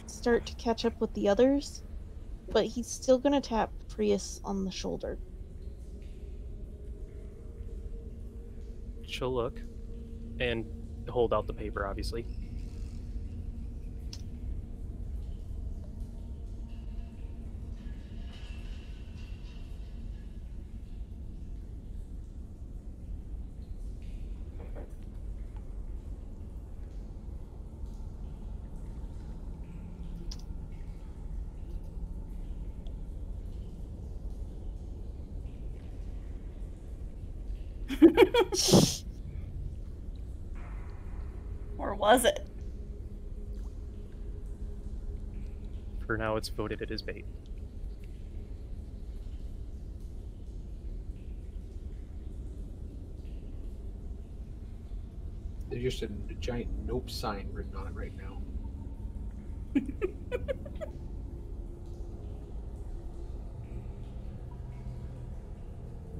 start to catch up with the others, but he's still gonna tap Prius on the shoulder.
She'll look and hold out the paper, obviously.
Or was it?
For now, it's voted it is bait.
There's just a giant nope sign written on it right now.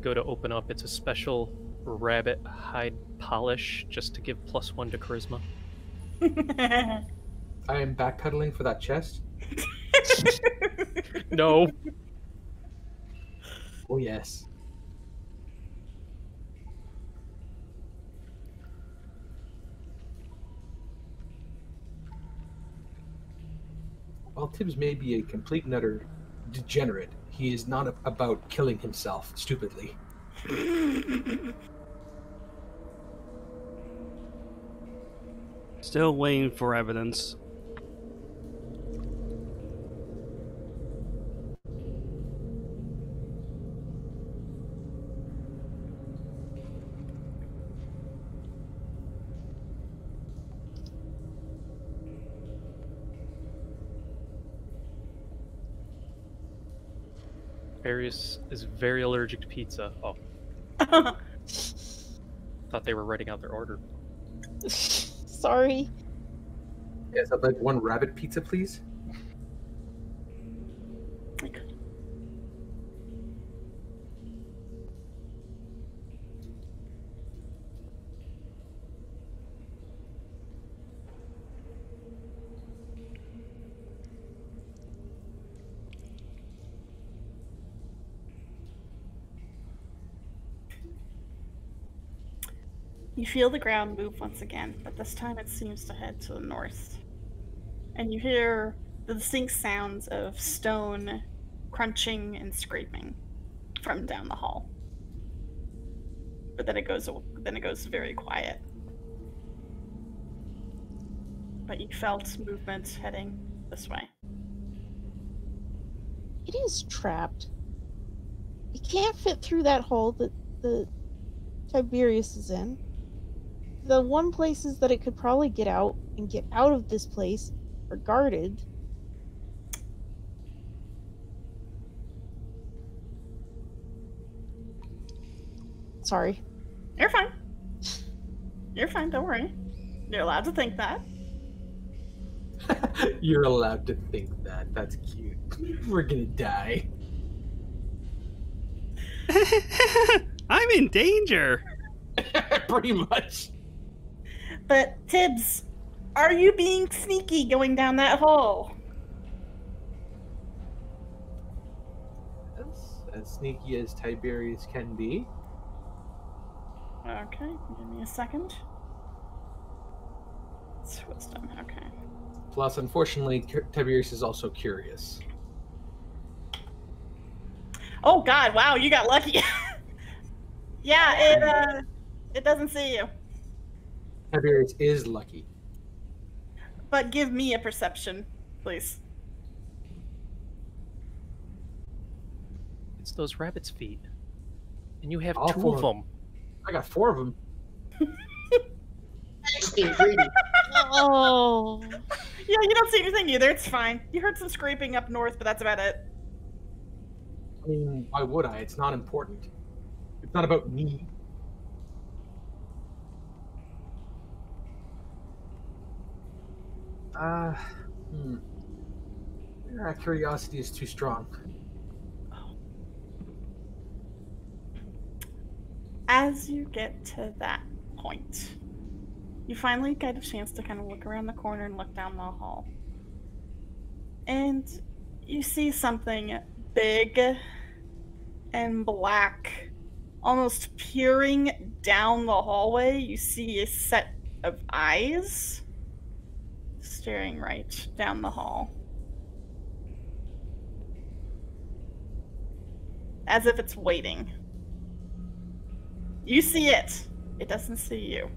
Go to open up. It's a special rabbit hide polish just to give +1 to charisma.
I am backpedaling for that chest.
No.
Oh, yes. While Tibbs may be a complete and utter degenerate, he is not about killing himself stupidly.
Still waiting for evidence.
Various is very allergic to pizza. Oh, thought they were writing out their order.
Sorry.
Yes, I'd like one rabbit pizza, please.
You feel the ground move once again, but this time it seems to head to the north. And you hear the distinct sounds of stone crunching and scraping from down the hall. But then it goes very quiet. But you felt movement heading this way.
It is trapped. It can't fit through that hole that the Tiberius is in. The one places that it could probably get out and get out of this place are guarded. Sorry.
You're fine. You're fine, don't worry. You're allowed to think that.
You're allowed to think that. That's cute. We're gonna die.
I'm in danger.
Pretty much.
But, Tibbs, are you being sneaky going down that hole?
As sneaky as Tiberius can be.
Okay, give me a second. It's wisdom, okay.
Plus, unfortunately, Tiberius is also curious.
Oh god, wow, you got lucky. Yeah, it doesn't see you.
Tiberius is lucky.
But give me a perception, please.
It's those rabbit's feet. And you have
All
2
4
of them.
I got 4 of them.
Just being greedy.
Oh.
Yeah, you don't see anything either, it's fine. You heard some scraping up north, but that's about it.
I mean, why would I? It's not important. It's not about me. Curiosity is too strong.
As you get to that point, you finally get a chance to kind of look around the corner and look down the hall. And you see something big and black, almost peering down the hallway. You see a set of eyes staring right down the hall. As if it's waiting. You see it. It doesn't see you.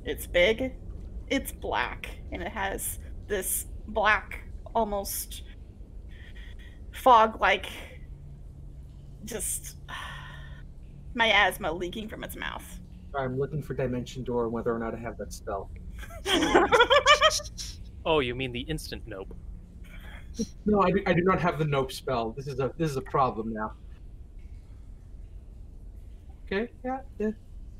It's big, it's black, and it has this black, almost fog-like, just miasma leaking from its mouth.
I'm looking for Dimension Door and whether or not I have that spell.
Oh, you mean the instant nope?
No, I do not have the Nope spell. This is a problem now. Okay, yeah.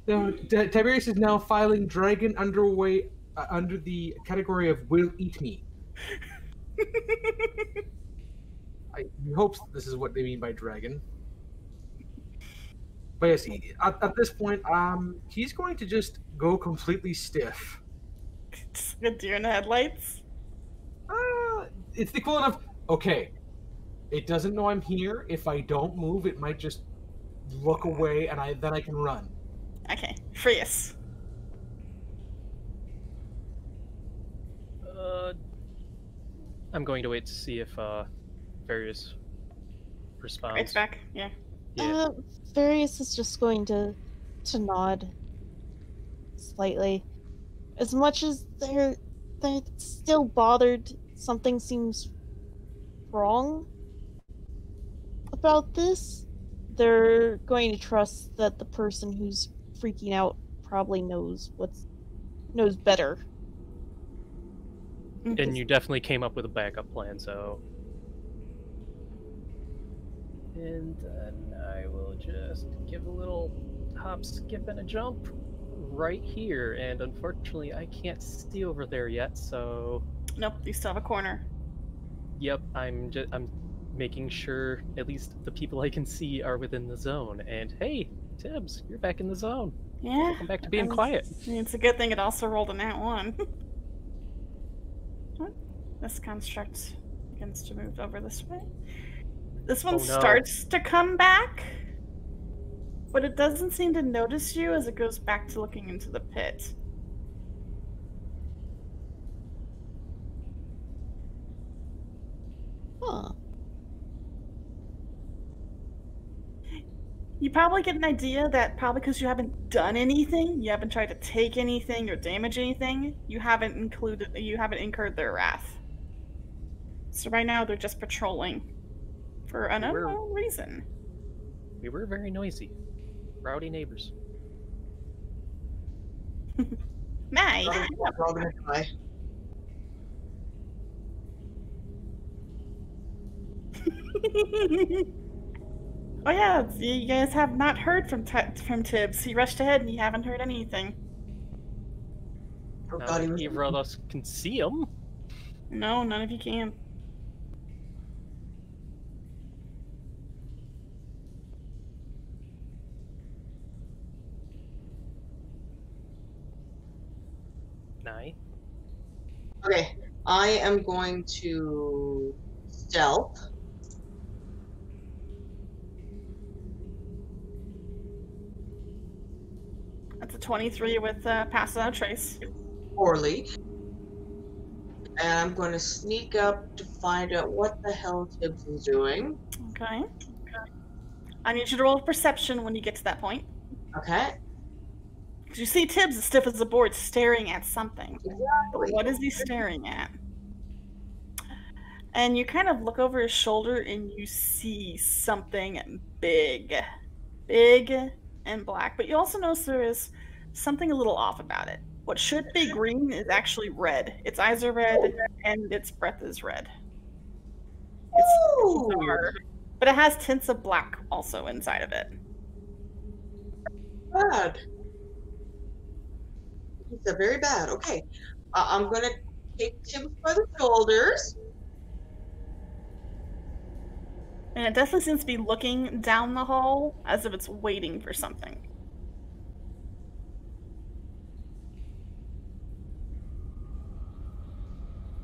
So Tiberius is now filing Dragon Underway under the category of Will Eat Me. He hopes this is what they mean by dragon. But yes, at this point, he's going to just go completely stiff.
Just a deer in the headlights.
It's the equivalent of, okay, it doesn't know I'm here. If I don't move, it might just look away, and then I can run.
Okay, Frius.
I'm going to wait to see if Various responds.
It's back, yeah.
Yeah.
Various is just going to nod slightly. As much as they're still bothered, something seems wrong about this. They're going to trust that the person who's freaking out probably knows better.
And you definitely came up with a backup plan, so... And then I will just give a little hop, skip, and a jump right here. And unfortunately, I can't see over there yet, so...
Nope, you still have a corner.
Yep, I'm making sure at least the people I can see are within the zone. And hey, Tibbs, you're back in the zone.
Yeah.
Welcome back to being quiet.
It's a good thing it also rolled a nat 1. This construct begins to move over this way. This one starts to come back, but it doesn't seem to notice you as it goes back to looking into the pit.
Huh.
You probably get an idea that probably because you haven't done anything, you haven't tried to take anything or damage anything, you haven't incurred their wrath. So right now they're just patrolling for an unknown reason.
We were very noisy. Rowdy neighbors.
Nice.
We're all gonna die.
Oh yeah, you guys have not heard from Tibbs. He rushed ahead and you haven't heard anything.
Oh god, he was...
Either of us can see him.
No, none of you can.
Okay, I am going to stealth.
That's a 23 with pass without trace.
Poorly. And I'm going to sneak up to find out what the hell Tibbs is doing.
Okay. I need you to roll perception when you get to that point.
Okay.
You see Tibbs as stiff as a board staring at something.
Exactly.
What is he staring at? And you kind of look over his shoulder and you see something big. Big and black. But you also notice there is something a little off about it. What should be green is actually red. Its eyes are red and its breath is red. It's bizarre. But it has tints of black also inside of it.
Bad. It's a very bad. Okay. I'm going to take Tibbs by the shoulders.
And it definitely seems to be looking down the hall as if it's waiting for something.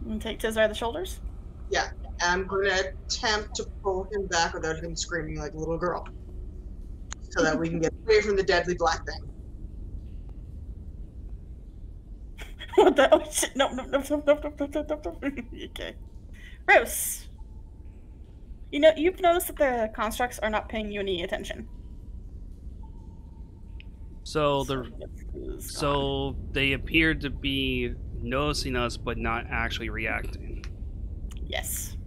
You take Tibbs by the shoulders?
Yeah. I'm going to attempt to pull him back without him screaming like a little girl. So that we can get away from the deadly black thing.
What the? Oh shit! No. Okay. Rose. You know, you've noticed that the constructs are not paying you any attention.
So they appear to be noticing us, but not actually reacting.
Yes.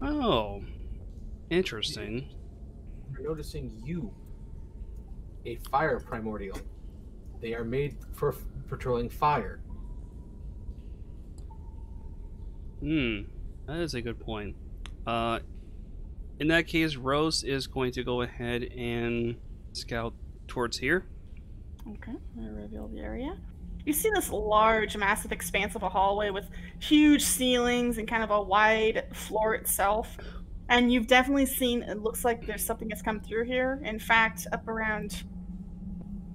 Oh, interesting.
They're noticing you. a fire primordial. They are made for patrolling fire.
That is a good point. In that case, Rose is going to go ahead and scout towards here.
Okay, I'm gonna reveal the area. You see this large, massive expanse of a hallway with huge ceilings and kind of a wide floor itself. And you've definitely seen, it looks like there's something that's come through here. In fact, up around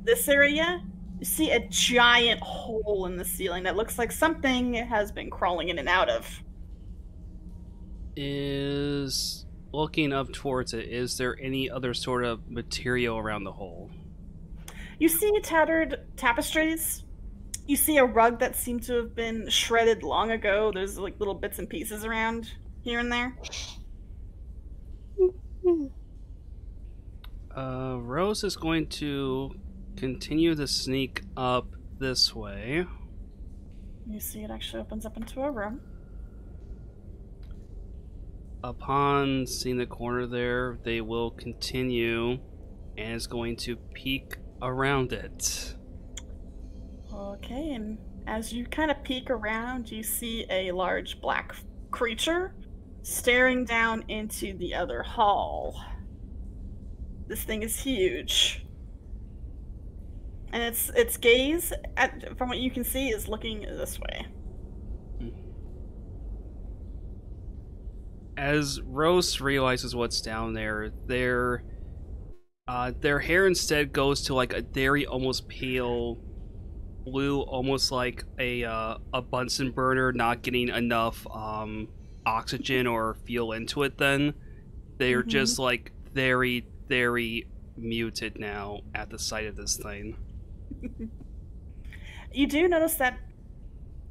this area, you see a giant hole in the ceiling that looks like something has been crawling in and out of.
Is looking up towards it, is there any other sort of material around the hole?
You see tattered tapestries. You see a rug that seemed to have been shredded long ago. There's like little bits and pieces around here and there.
Rose is going to continue to sneak up this way.
You see it actually opens up into a room.
Upon seeing the corner there, they will continue and is going to peek around it.
Okay, and as you kind of peek around, you see a large black creature staring down into the other hall. This thing is huge. And its gaze, from what you can see, is looking this way.
As Rose realizes what's down there, their hair instead goes to like a very almost pale blue, almost like a Bunsen burner not getting enough oxygen or fuel into it. Then they're just like very, very muted now at the sight of this thing.
You do notice that,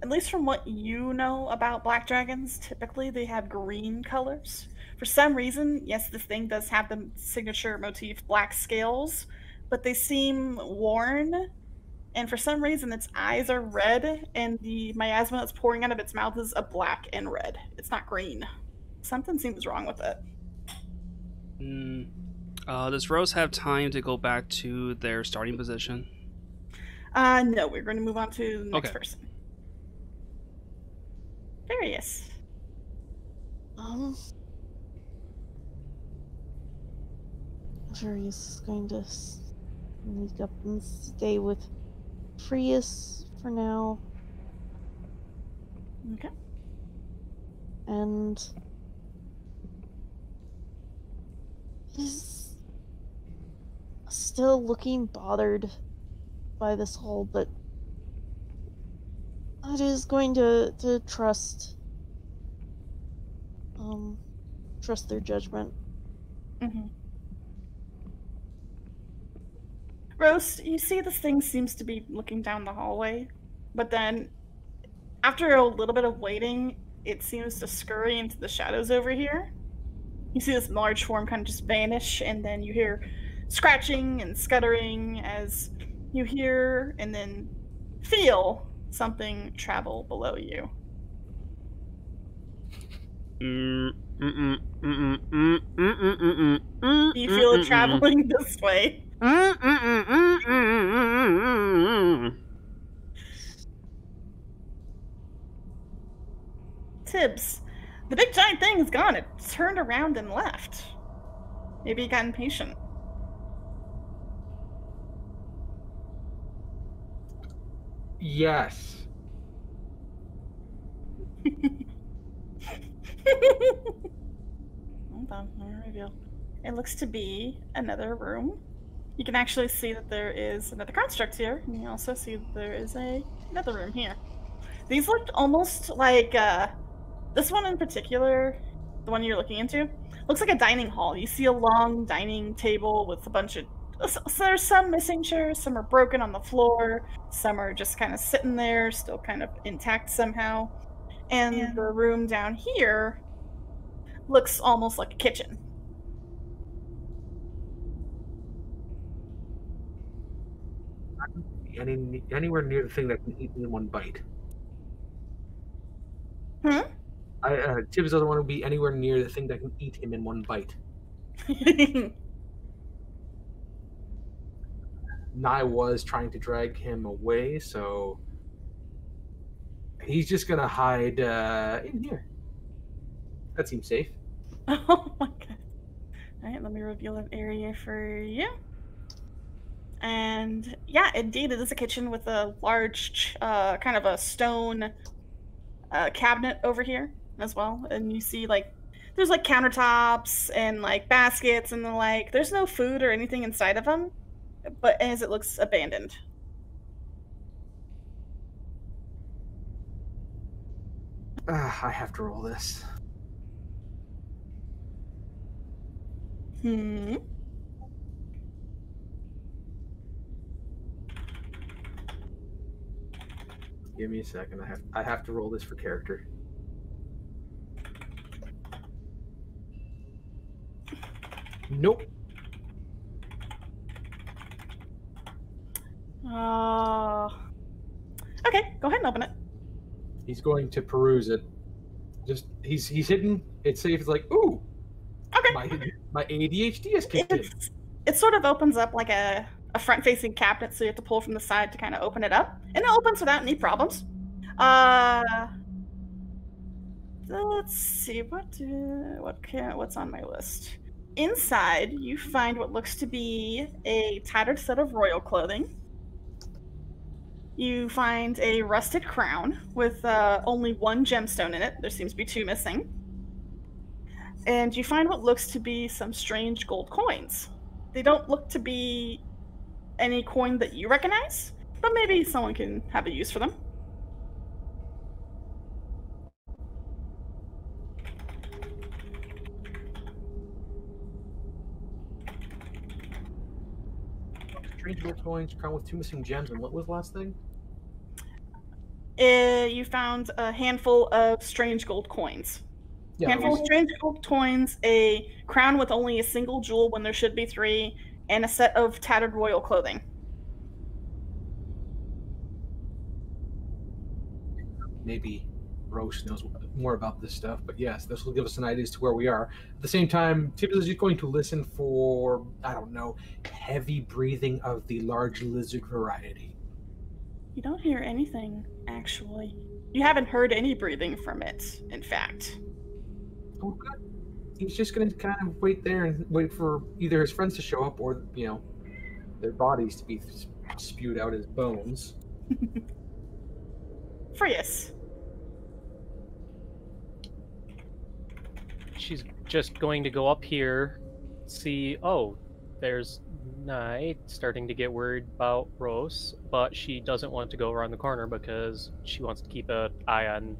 at least from what you know about black dragons, typically they have green colors. For some reason, yes, this thing does have the signature motif black scales, but they seem worn, and for some reason its eyes are red, and the miasma that's pouring out of its mouth is a black and red. It's not green. Something seems wrong with it.
Does Rose have time to go back to their starting position?
No, we're going to move on to the next
Okay.
person. Darius.
Darius is going to sneak up and stay with Frius for now.
Okay.
And he's still looking bothered by this whole, but it is going to trust their judgment.
Rose, you see this thing seems to be looking down the hallway, but then after a little bit of waiting, it seems to scurry into the shadows over here. You see this large form kind of just vanish, and then you hear scratching and scuttering as you hear and then feel something travel below you. You feel it traveling this way. Tibbs, the big giant thing is gone. It turned around and left. Maybe it got impatient.
Yes.
Hold on, let me reveal. It looks to be another room. You can actually see that there is another construct here, and you also see that there is another room here. These looked almost like, this one in particular, the one you're looking into, looks like a dining hall. You see a long dining table with a bunch of, so there's some missing chairs, some are broken on the floor, some are just kind of sitting there, still kind of intact somehow. And the room down here looks almost like a kitchen.
Anywhere near the thing that can eat me in one bite. Tibbs doesn't want to be anywhere near the thing that can eat him in one bite. Nye was trying to drag him away, so he's just gonna hide in here. That seems safe.
Oh my god. Alright, let me reveal an area for you. And yeah, indeed, it is a kitchen with a large, kind of a stone cabinet over here as well. And you see, like, there's like countertops and like baskets and the like. There's no food or anything inside of them, but as it looks abandoned.
I have to roll this. Give me a second. I have to roll this for character. Nope.
Okay, go ahead and open it.
He's going to peruse it. Just he's hidden. It's safe. It's like, ooh.
Okay.
My ADHD has kicked in.
It sort of opens up like a front-facing cabinet, so you have to pull from the side to kind of open it up, and it opens without any problems. Let's see what's on my list. Inside, you find what looks to be a tattered set of royal clothing. You find a rusted crown with only one gemstone in it. There seems to be two missing. And you find what looks to be some strange gold coins. They don't look to be any coin that you recognize, but maybe someone can have a use for them.
Strange gold coins, crown with two missing gems, and what was the last thing?
You found a handful of strange gold coins.
Yeah,
Handful of strange gold coins, a crown with only a single jewel when there should be three, and a set of tattered royal clothing.
Maybe Rose knows more about this stuff, but yes, this will give us an idea as to where we are. At the same time, Tibbs is just going to listen for, I don't know, heavy breathing of the large lizard variety.
You don't hear anything, actually. You haven't heard any breathing from it, in fact.
Oh, good. He's just going to kind of wait there and wait for either his friends to show up or, their bodies to be spewed out as bones.
Frius.
She's just going to go up here, see, oh, there's Nye starting to get worried about Rose, but she doesn't want to go around the corner because she wants to keep an eye on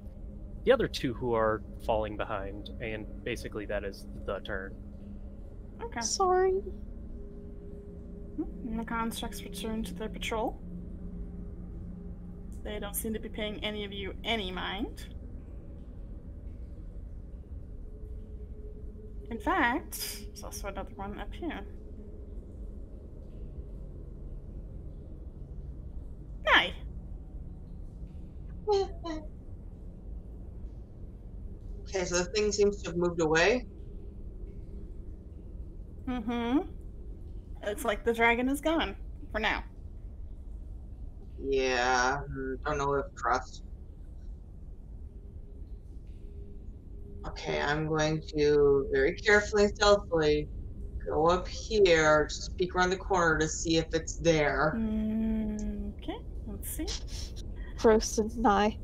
the other two who are falling behind, and basically that is the turn.
Okay.
Sorry.
And the constructs return to their patrol. They don't seem to be paying any of you any mind. In fact, there's also another one up here. Nye.
Okay, so the thing seems to have moved away.
Mm-hmm. Looks like the dragon is gone, for now.
Yeah, don't know if trust. Okay, I'm going to very carefully and stealthily go up here, just peek around the corner to see if it's there.
Okay, let's see.
Gross and Nye.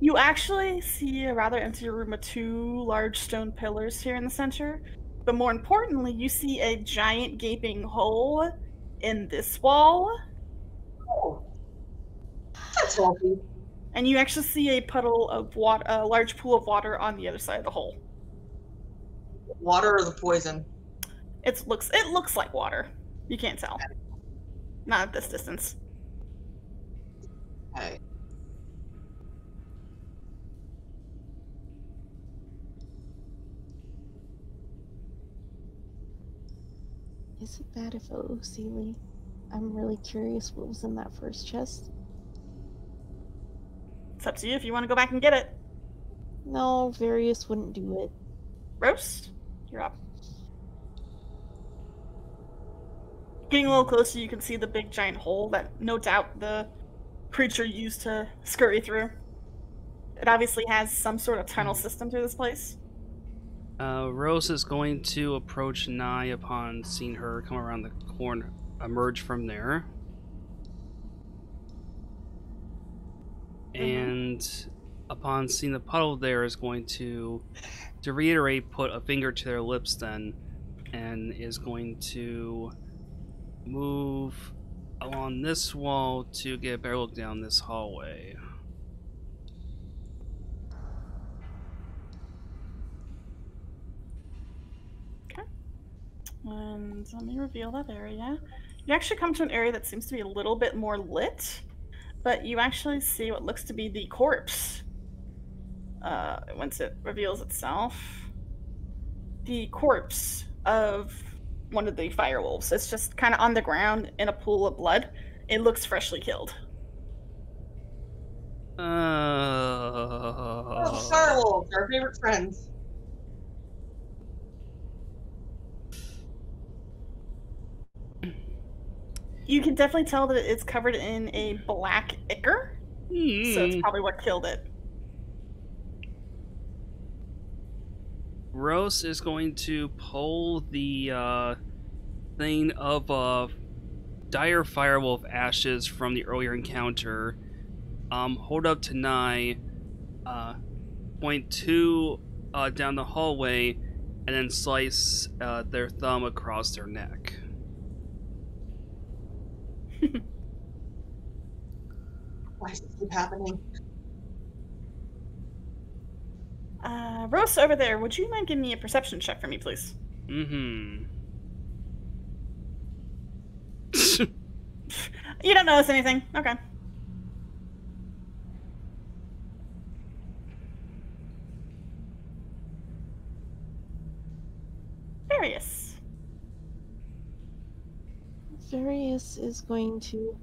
You actually see a rather empty room with two large stone pillars here in the center. But more importantly, you see a giant gaping hole in this wall.
Oh, that's healthy.
And you actually see a puddle of water, a large pool of water on the other side of the hole.
Water or the poison?
It looks like water. You can't tell. Not at this distance.
Okay.
Is it bad if Sealy? I'm really curious what was in that first chest.
It's up to you if you want to go back and get it.
No, Various wouldn't do it.
Roast, you're up. Getting a little closer, you can see the big giant hole that no doubt the creature used to scurry through. It obviously has some sort of tunnel system through this place.
Rose is going to approach Nye upon seeing her come around the corner, emerge from there. And upon seeing the puddle there, is going to reiterate, put a finger to their lips then, and is going to move along this wall to get a better look down this hallway.
Okay. And let me reveal that area. You actually come to an area that seems to be a little bit more lit, but you actually see what looks to be the corpse. Once it reveals itself, the corpse of one of the firewolves. It's just kind of on the ground in a pool of blood. It looks freshly killed.
Oh, the firewolves, our favorite friends.
You can definitely tell that it's covered in a black ichor, so it's probably what killed it.
Rose is going to pull the thing of dire firewolf ashes from the earlier encounter, hold up to Nye, point two down the hallway, and then slice their thumb across their neck.
Why is this keep happening?
Rose, over there, would you mind giving me a perception check for me, please?
Mm-hmm.
You don't notice anything. Okay. Various.
Various is going to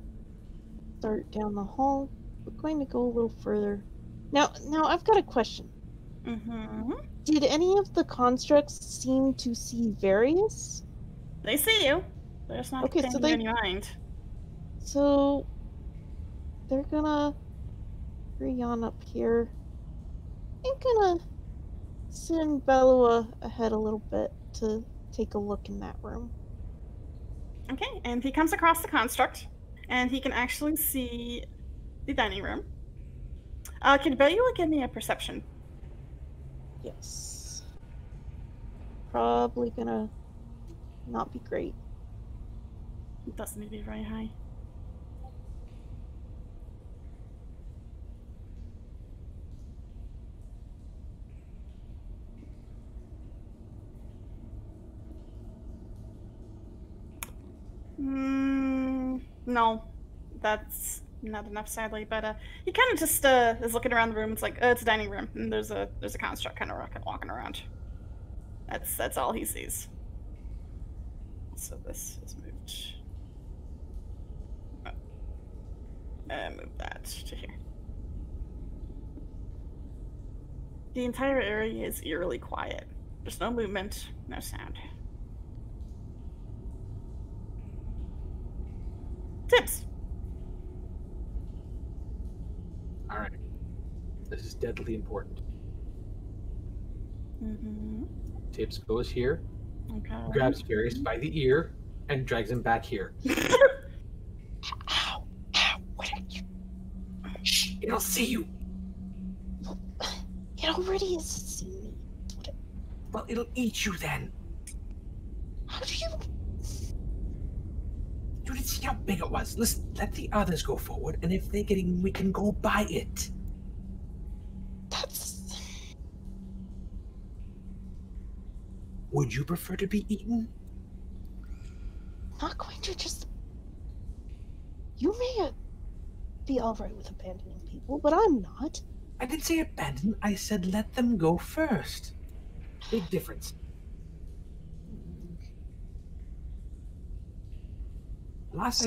start down the hall. We're going to go a little further. Now I've got a question.
Mm-hmm.
Did any of the constructs seem to see Various?
They see you. They're just not
Okay,
paying
so
you
they-
any mind.
So they're gonna hurry on up here. I'm gonna send Belua ahead a little bit to take a look in that room.
Okay, and he comes across the construct, and he can actually see the dining room. Can Belua give me a perception?
Yes. Probably gonna not be great.
It doesn't need to be very high. No, that's not enough, sadly. But he kind of just is looking around the room. It's like it's a dining room, and there's a construct kind of walking around. That's all he sees. So this is moved. Move that to here. The entire area is eerily quiet. There's no movement, no sound. Tips.
All right. This is deadly important.
Mm-hmm.
Tibbs goes here,
Okay.
grabs Furious by the ear, and drags him back here.
Ow! What are you?
Shh! It'll see you!
It already has seen me.
Well, it'll eat you then.
How do you?
You didn't see how big it was. Listen, let the others go forward, and if they're getting, we can go by it.
That's.
Would you prefer to be eaten?
Not going to just. You may be alright with abandoning people, but I'm not.
I didn't say abandon. I said let them go first. Big difference. Last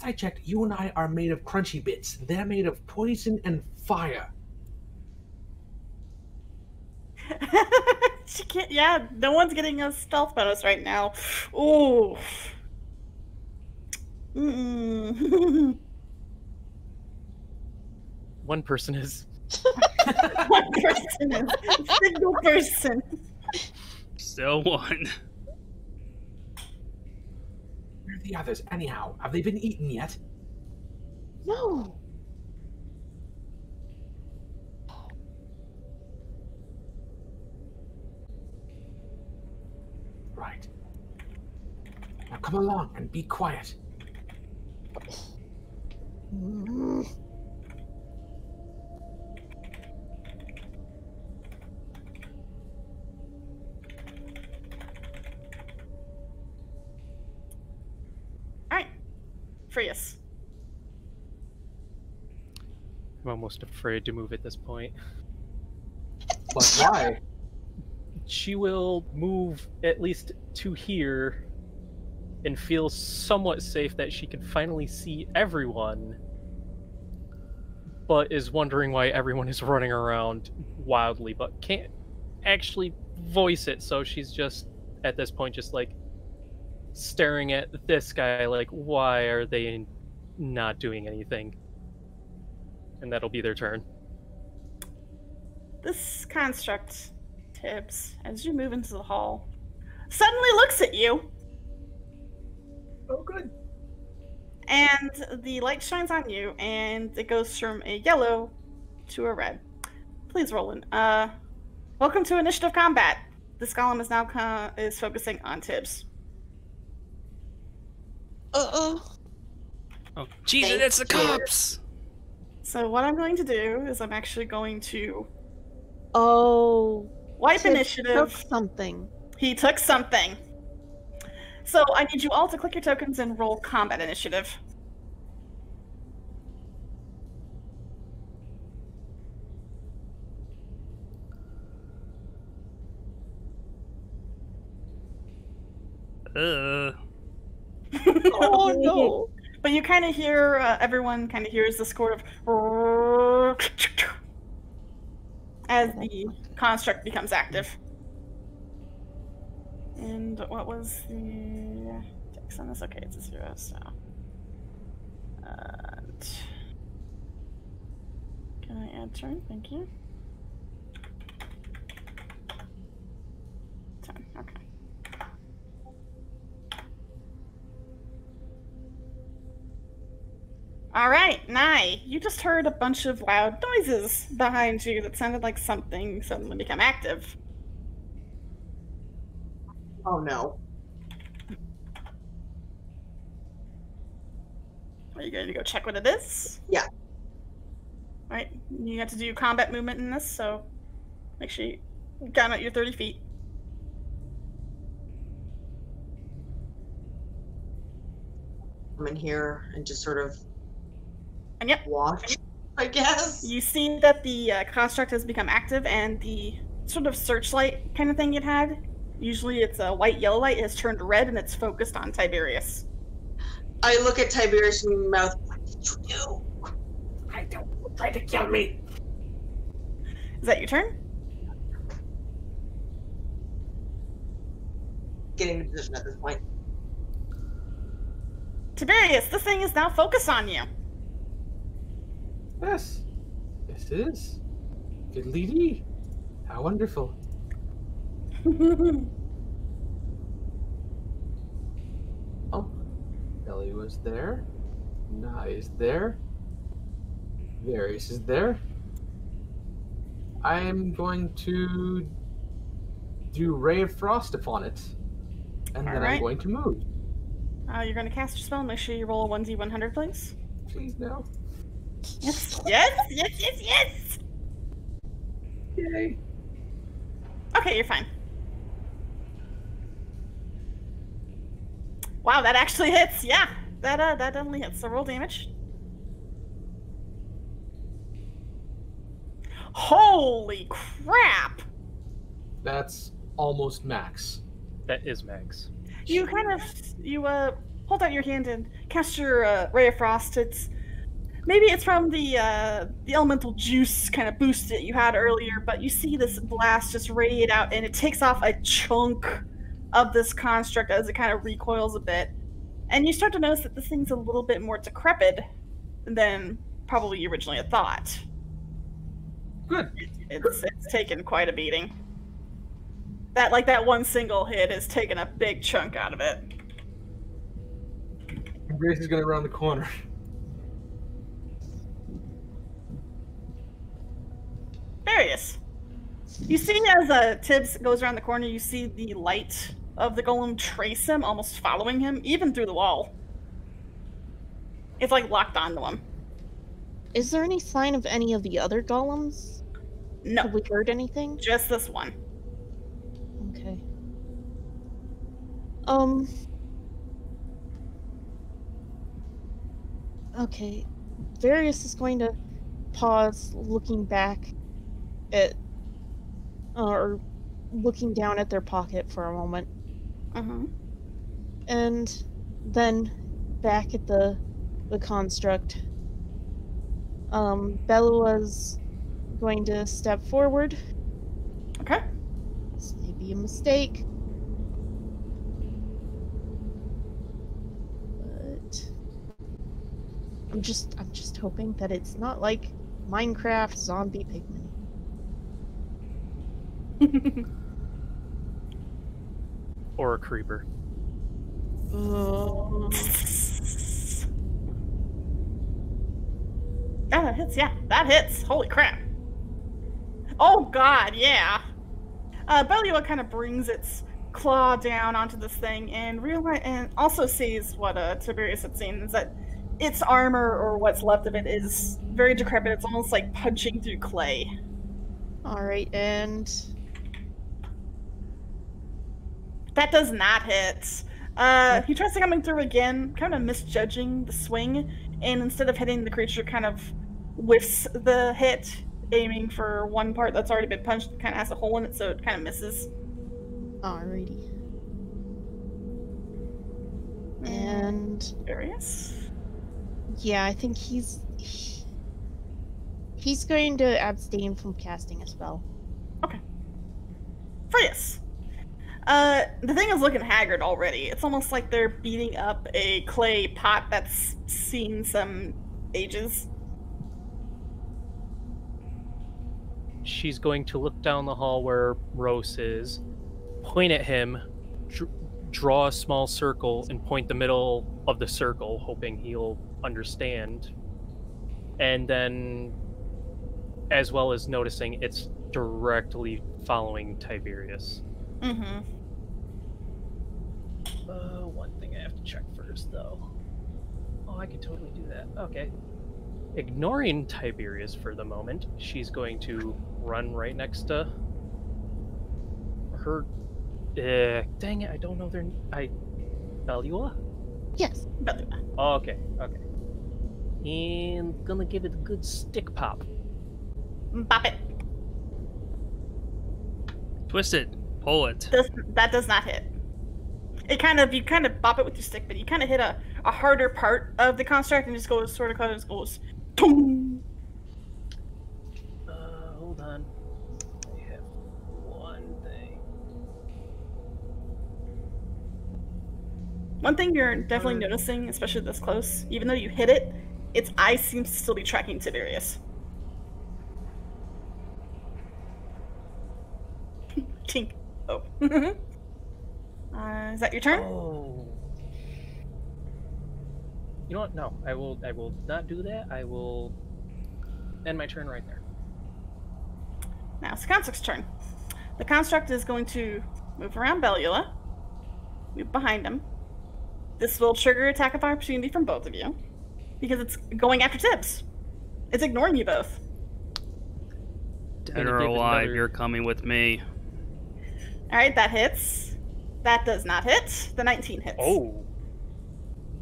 I checked, you and I are made of crunchy bits. They're made of poison and fire.
She can't. Yeah, no one's getting a stealth bonus right now. Ooh. Mm-mm.
One person is.
One person is a single person.
Still one.
Where are the others, anyhow? Have they been eaten yet?
No.
Right. Now come along and be quiet.
Mm.
Alright. Frius.
I'm almost afraid to move at this point.
But why?
She will move at least to here and feel somewhat safe that she can finally see everyone, but is wondering why everyone is running around wildly but can't actually voice it. So she's just at this point just like staring at this guy like, why are they not doing anything? And that'll be their turn.
This construct, Tibbs, as you move into the hall, suddenly looks at you,
Oh, good.
and the light shines on you, and it goes from a yellow to a red. Please roll in. Welcome to initiative combat. This golem is now is focusing on Tibbs.
Uh-oh.
Oh, Jesus,
Thank
it's the
you.
cops!
So what I'm going to do is I'm actually going to
Oh.
wipe
Tibbs
initiative.
took something.
He took something. So I need you all to click your tokens and roll combat initiative.
Uh,
Oh no.
But you kind of hear, everyone kind of hears the score of as the construct becomes active. And what was the text on this? Okay, it's a 0, so. And can I add turn? Thank you. 10, okay. Alright, Nye, you just heard a bunch of loud noises behind you that sounded like something suddenly become active.
Oh no.
Are you going to go check what it is?
Yeah.
Right, you have to do combat movement in this, so make sure you count out your 30 feet.
I'm in here and just sort of
And yep,
watch, I guess.
you see that the construct has become active, and the sort of searchlight kind of thing it had, usually it's a white yellow light, has turned red and it's focused on Tiberius.
I look at Tiberius in the mouth. What did you do?
I don't try to kill me.
Is that your turn?
Getting into position at this point.
Tiberius, this thing is now focused on you.
Yes. Yes, it is. Fiddly-dee. How wonderful. Oh, Ellie was there. Nye is there. Various is there. I am going to do Ray of Frost upon it. And then I'm
Alright.
going to move.
You're going to cast your spell. Make sure you roll a 1d100, please.
Please, no.
Yes, yes, yes, yes, yes!
Yay.
Okay, you're fine. Wow, that actually hits. Yeah, that definitely hits. So roll damage. Holy crap!
That's almost max.
That is max.
You kind of hold out your hand and cast your ray of frost. Maybe it's from the elemental juice kind of boost that you had earlier, but you see this blast just radiate out, and it takes off a chunk of this construct as it kind of recoils a bit. And you start to notice that this thing's a little bit more decrepit than probably you originally had thought.
Good.
It's taken quite a beating. That one single hit has taken a big chunk out of it.
Grace is gonna round the corner.
Various. You see as Tibbs goes around the corner, you see the light of the golem trace him, almost following him, even through the wall. It's like locked onto him.
Is there any sign of any of the other golems?
No.
Have we heard anything?
Just this one.
Okay. Okay. Various is going to pause, looking back at, or looking down at their pocket for a moment. And then back at the construct. Bella's going to step forward.
Okay.
This may be a mistake. But I'm just hoping that it's not like Minecraft zombie pigmen.
Or a creeper.
That hits, yeah. That hits. Holy crap. Oh god, yeah. Bellua kind of brings its claw down onto this thing and also sees what Tiberius had seen, is that its armor, or what's left of it, is very decrepit. It's almost like punching through clay.
Alright, and
that does not hit. He tries to come through again, kind of misjudging the swing, and instead of hitting the creature, kind of whiffs the hit, aiming for one part that's already been punched, kind of has a hole in it, so it kind of misses.
alrighty. And
Various?
yeah, I think he's going to abstain from casting a spell.
Okay. Frius. The thing is looking haggard already. It's almost like they're beating up a clay pot that's seen some ages.
She's going to look down the hall where Rose is, point at him, draw a small circle, and point the middle of the circle, hoping he'll understand. And then, as well as noticing, it's directly following Tiberius. One thing I have to check first, though. Oh, I could totally do that. Okay. Ignoring Tiberius for the moment, she's going to run right next to her. Dang it, I don't know their. Bellua?
Yes.
Bellua.
Oh, okay, okay. And gonna give it a good stick pop.
Bop it.
Twist it. Pull it.
That does not hit. You kind of bop it with your stick, but you kind of hit a harder part of the construct and just goes sort of goes. Boom.
Hold on. I have one thing.
One thing you're definitely noticing, especially this close, even though you hit it, its eye seems to still be tracking Tiberius. Tink. Oh. Is that your turn?
Oh. You know what? No, I will not do that. I will end my turn right there.
Now it's the construct's turn. The construct is going to move around Bellula, move behind him. This will trigger attack of opportunity from both of you, because it's going after Tibbs. It's ignoring you both.
Dead or alive, you're coming with me.
Alright, that hits. That does not hit. The 19 hits.
Oh.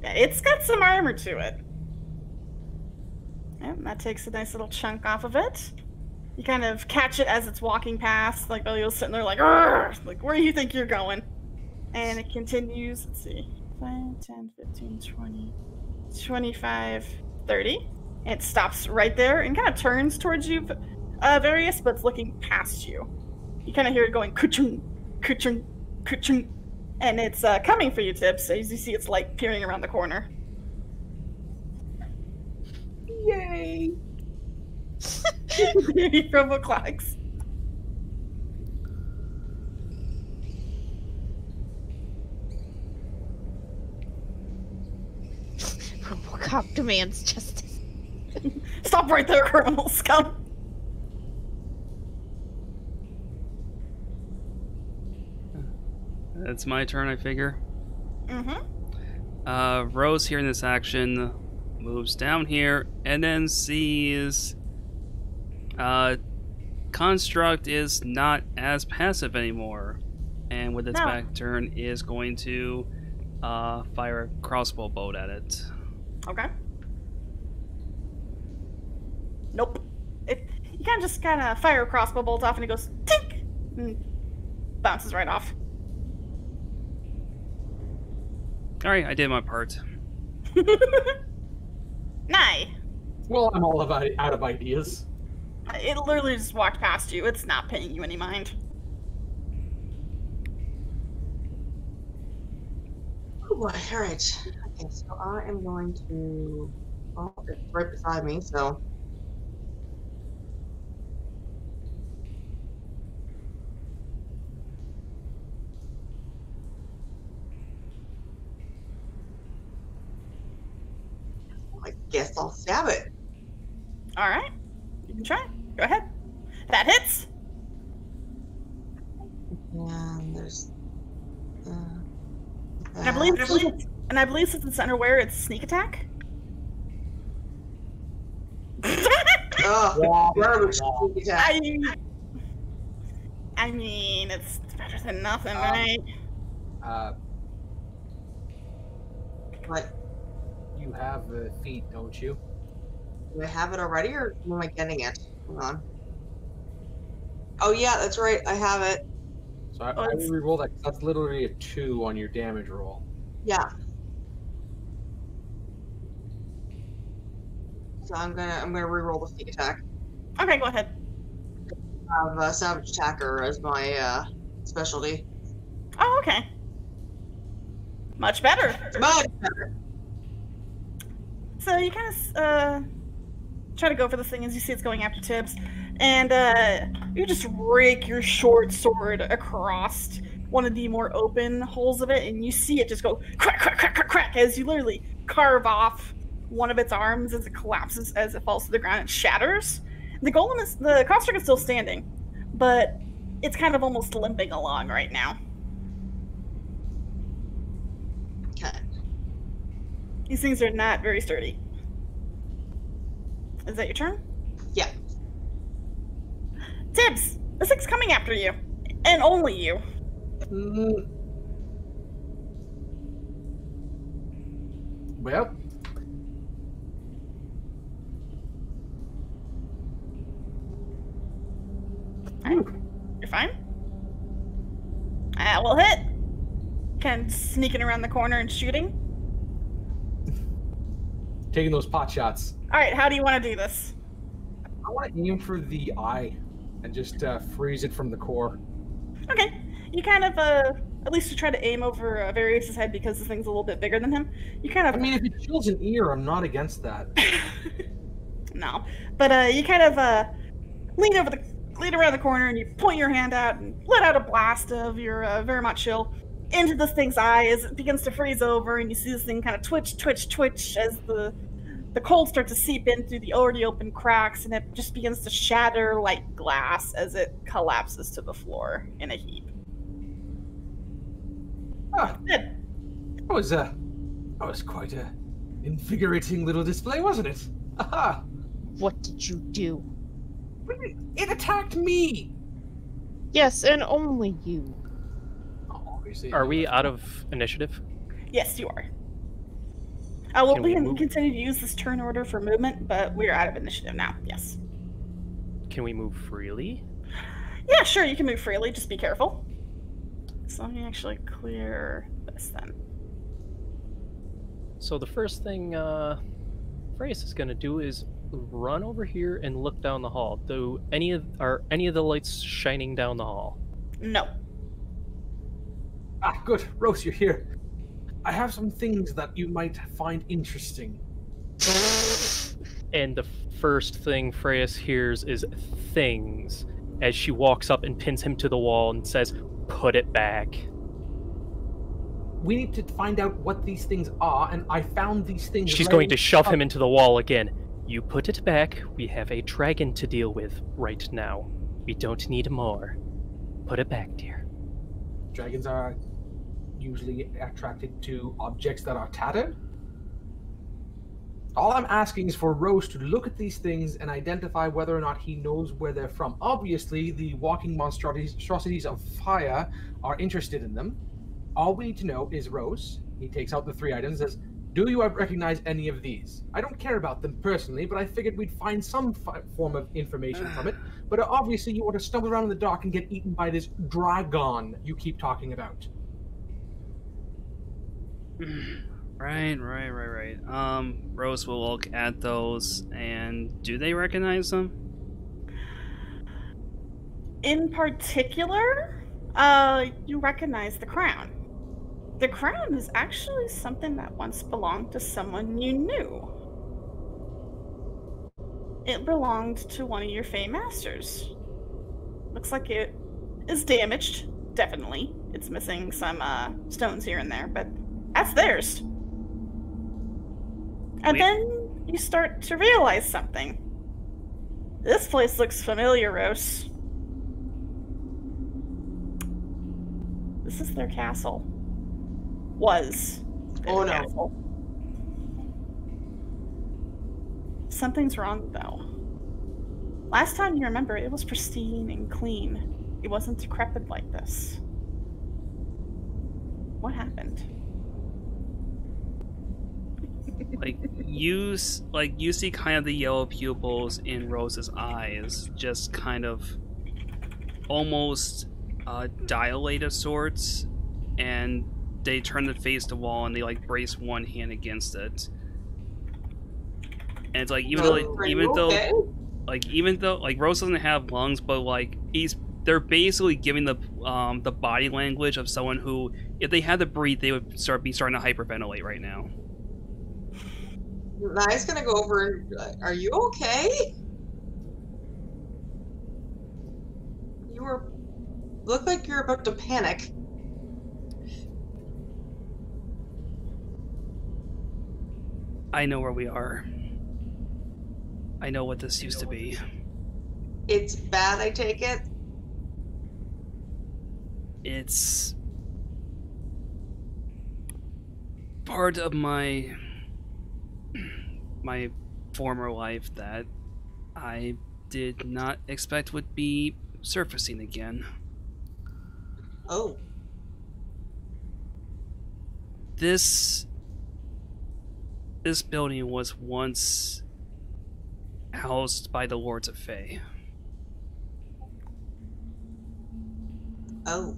Yeah, it's got some armor to it. And that takes a nice little chunk off of it. You kind of catch it as it's walking past, like Bellio's sitting there like, "Argh!" Like, where do you think you're going? And it continues, let's see, 5, 10, 15, 20, 25, 30. It stops right there and kind of turns towards you, Various, but it's looking past you. You kind of hear it going, ka-chung, ka-chung, ka-chung. And it's coming for you, Tibbs. As you see, it's like peering around the corner.
Yay!
Robo clocks.
RoboCop demands justice.
Stop right there, criminal scum.
It's my turn, I figure.
Mm-hmm.
Rose, hearing this action, moves down here and then sees Construct is not as passive anymore, and with its
No.
back turn is going to fire a crossbow bolt at it.
Okay. Nope. You kind of fire a crossbow bolt off, and it goes tink, and bounces right off.
All right, I did my part.
Nye.
Well, I'm all out of ideas.
It literally just walked past you. It's not paying you any mind.
Oh boy, alright. Okay, so I am going to... Well, it's right beside me, so... I guess I'll stab it.
All right. You can try. Go ahead. That hits.
And there's...
And I believe since it's underwear, it's sneak attack.
Oh, garbage.
I mean, it's better than nothing, right?
What?
You have feet, don't you?
Do I have it already, or am I getting it? Hold on. Oh yeah, that's right. I have it.
So I will re-roll that. 'Cause that's literally a 2 on your damage roll.
Yeah. So I'm gonna re-roll the sneak attack.
Okay, go ahead.
I have Savage Attacker as my specialty.
Oh, okay. Much better.
Much better.
So you kind of try to go for this thing as you see it's going after Tibbs, and you just rake your short sword across one of the more open holes of it, and you see it just go crack, crack, crack, crack, crack as you literally carve off one of its arms as it collapses, as it falls to the ground and shatters. The construct is still standing, but it's kind of almost limping along right now.
Okay.
These things are not very sturdy. Is that your turn?
Yeah.
Tibbs, this thing's coming after you. And only you.
Well,
Alright. You're fine? We'll hit. Kind of sneaking around the corner and shooting.
taking those pot shots.
Alright, how do you want to do this?
I want to aim for the eye and just freeze it from the core.
Okay. You kind of, at least to try to aim over Various' head because the thing's a little bit bigger than him. You kind of...
I mean, if it chills an ear, I'm not against that.
No. But you kind of lean around the corner and you point your hand out and let out a blast of your very much chill into this thing's eye as it begins to freeze over, and you see this thing kind of twitch as the cold starts to seep in through the already open cracks, and it just begins to shatter like glass as it collapses to the floor in a heap.
Ah,
Good.
that was quite a invigorating little display, wasn't it? Aha!
What did you do?
It attacked me!
Yes, and only you.
Oh, obviously.
Are we out of initiative?
Yes, you are. We'll
Can we move?
continue to use this turn order for movement, but we're out of initiative now. Yes.
Can we move freely?
Yeah, sure, you can move freely. Just be careful. So let me actually clear this then.
So the first thing Freys is going to do is run over here and look down the hall. Are any of the lights shining down the hall?
No.
Ah, good. Rose, you're here. I have some things that you might find interesting.
And the first thing Freyas hears is things as she walks up and pins him to the wall and says, "Put it back."
We need to find out what these things are, and I found these things.
She's going to shove him into the wall again. "You put it back. We have a dragon to deal with right now. We don't need more. Put it back, dear."
Dragons are usually attracted to objects that are tattered. All I'm asking is for Rose to look at these things and identify whether or not he knows where they're from. Obviously, the walking monstrosities of fire are interested in them. All we need to know is Rose. He takes out the 3 items and says, "Do you recognize any of these?" I don't care about them personally, but I figured we'd find some form of information from it. But obviously you want to stumble around in the dark and get eaten by this dragon you keep talking about.
Right. Rose will look at those, and do they recognize them?
In particular, you recognize the crown. The crown is actually something that once belonged to someone you knew. It belonged to one of your Fey Masters. Looks like it is damaged, definitely. It's missing some stones here and there, but that's theirs. And then you start to realize something. This place looks familiar, Rose. This is their castle. Was their castle. Something's wrong, though. Last time you remember, it was pristine and clean. It wasn't decrepit like this. What happened?
You see kind of the yellow pupils in Rose's eyes, just kind of almost dilate of sorts, and they turn to face the wall and they brace one hand against it. And it's even though Rose doesn't have lungs, but they're basically giving the body language of someone who, if they had to breathe, they would be starting to hyperventilate right now.
Nai's gonna go over and be like, "Are you okay? Look like you're about to panic."
I know where we are. I know what this used to be.
It's bad, I take it?
It's part of my former life that I did not expect would be surfacing again.
Oh.
This building was once housed by the Lords of Fey.
Oh.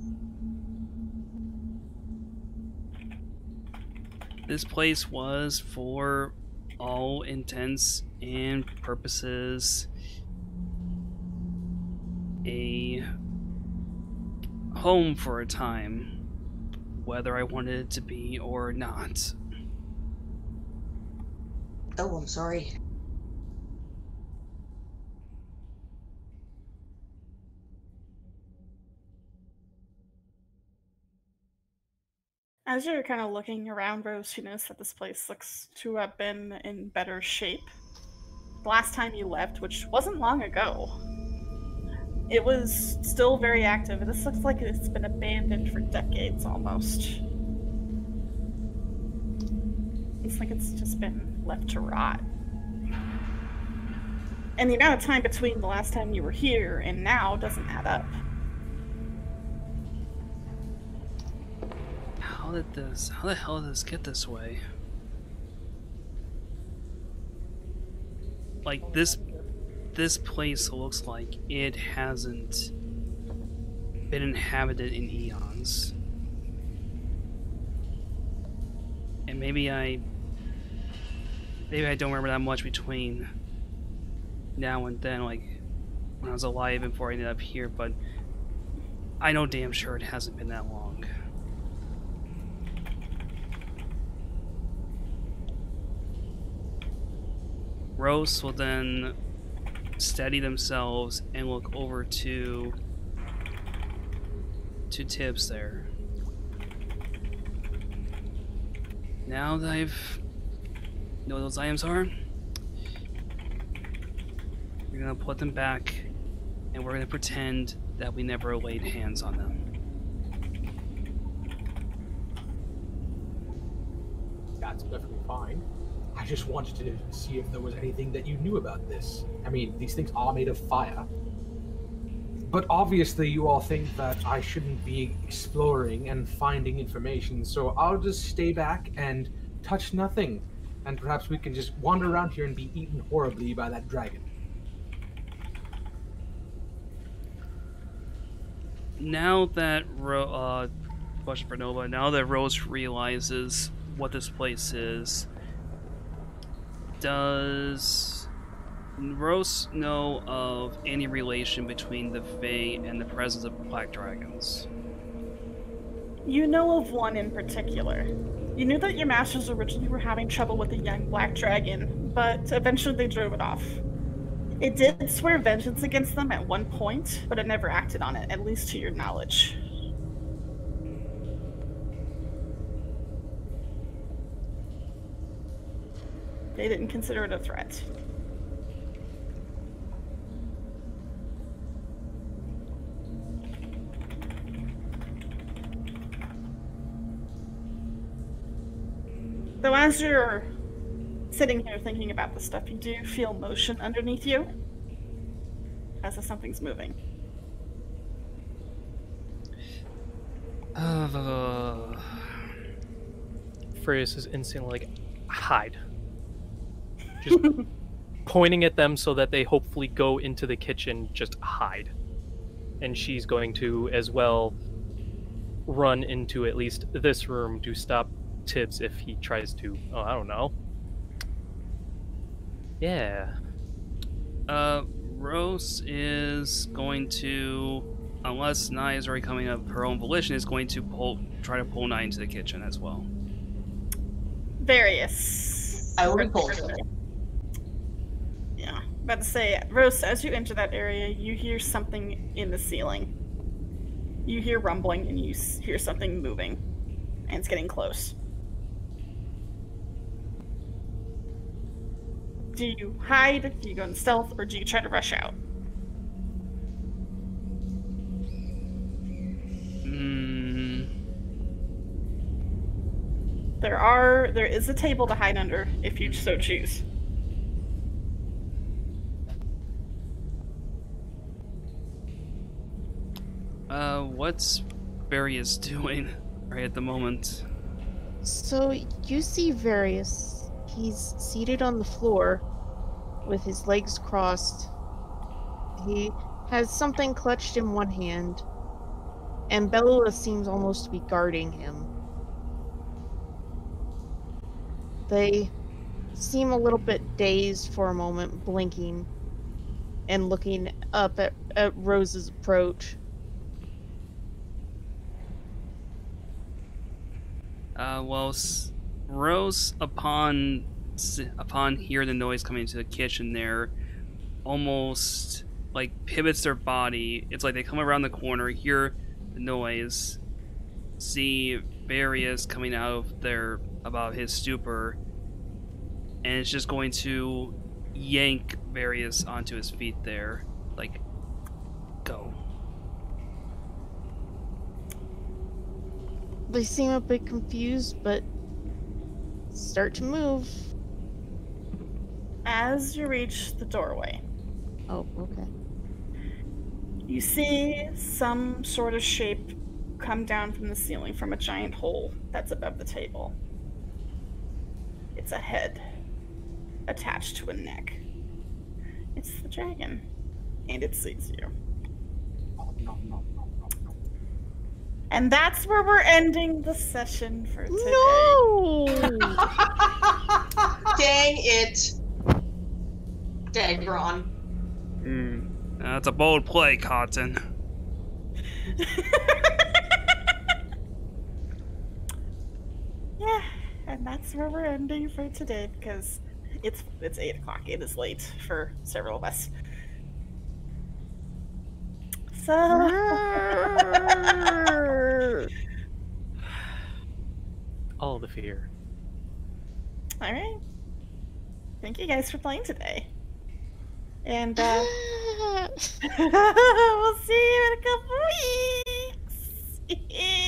This place was, for all intents and purposes, a home for a time, whether I wanted it to be or not.
Oh, I'm sorry.
As you're kind of looking around, Rose, you notice that this place looks to have been in better shape. The last time you left, which wasn't long ago, it was still very active. This looks like it's been abandoned for decades almost. It's like it's just been left to rot. And the amount of time between the last time you were here and now doesn't add up.
How the hell did this get this way? This place looks like it hasn't been inhabited in eons. And maybe I don't remember that much between now and then, when I was alive before I ended up here, but I know damn sure it hasn't been that long. Rose will then steady themselves and look over to Tibbs there. Now that I've know what those items are, we're gonna put them back and we're gonna pretend that we never laid hands on them.
That's perfectly fine. I just wanted to see if there was anything that you knew about this. I mean, these things are made of fire. But obviously you all think that I shouldn't be exploring and finding information, so I'll just stay back and touch nothing. And perhaps we can just wander around here and be eaten horribly by that dragon.
Now that question for Nova. Now that Rose realizes what this place is, does Rose know of any relation between the Fae and the presence of black dragons?
You know of one in particular. You knew that your masters originally were having trouble with a young black dragon, but eventually they drove it off. It did swear vengeance against them at one point, but it never acted on it, at least to your knowledge. They didn't consider it a threat. So as you're sitting here thinking about the stuff, you do feel motion underneath you as if something's moving.
Furious is instantly like, hide. Just pointing at them so that they hopefully go into the kitchen, just hide. And she's going to, as well, run into at least this room to stop Tibbs if he tries to, oh, I don't know. Yeah.
Rose is going to, unless Nai is already coming up her own volition, is going to try to pull Nai into the kitchen as well.
Various.
I will be pulled.
Yeah. About to say, Rose, as you enter that area, you hear something in the ceiling. You hear rumbling and you hear something moving. And it's getting close. Do you hide, do you go in stealth, or do you try to rush out? There is a table to hide under if you so choose.
What's Various doing right at the moment?
So you see Various. He's seated on the floor with his legs crossed. He has something clutched in one hand, and Bella seems almost to be guarding him. They seem a little bit dazed for a moment, blinking and looking up at Rose's approach.
Rose, upon hearing the noise coming into the kitchen there, almost like pivots their body. It's like they come around the corner, hear the noise, see Various coming out of his stupor, and it's just going to yank Various onto his feet there, like, go.
They seem a bit confused, but start to move.
As you reach the doorway,
Oh, okay.
you see some sort of shape come down from the ceiling from a giant hole that's above the table. It's a head attached to a neck. It's the dragon, and it sees you. And that's where we're ending the session for today.
No!
Dang it. Dang, Ron.
That's a bold play, Cotton.
Yeah, and that's where we're ending for today, because It's 8 o'clock. It is late for several of us. So,
All the fear.
all right. Thank you guys for playing today. And we'll see you in a couple weeks.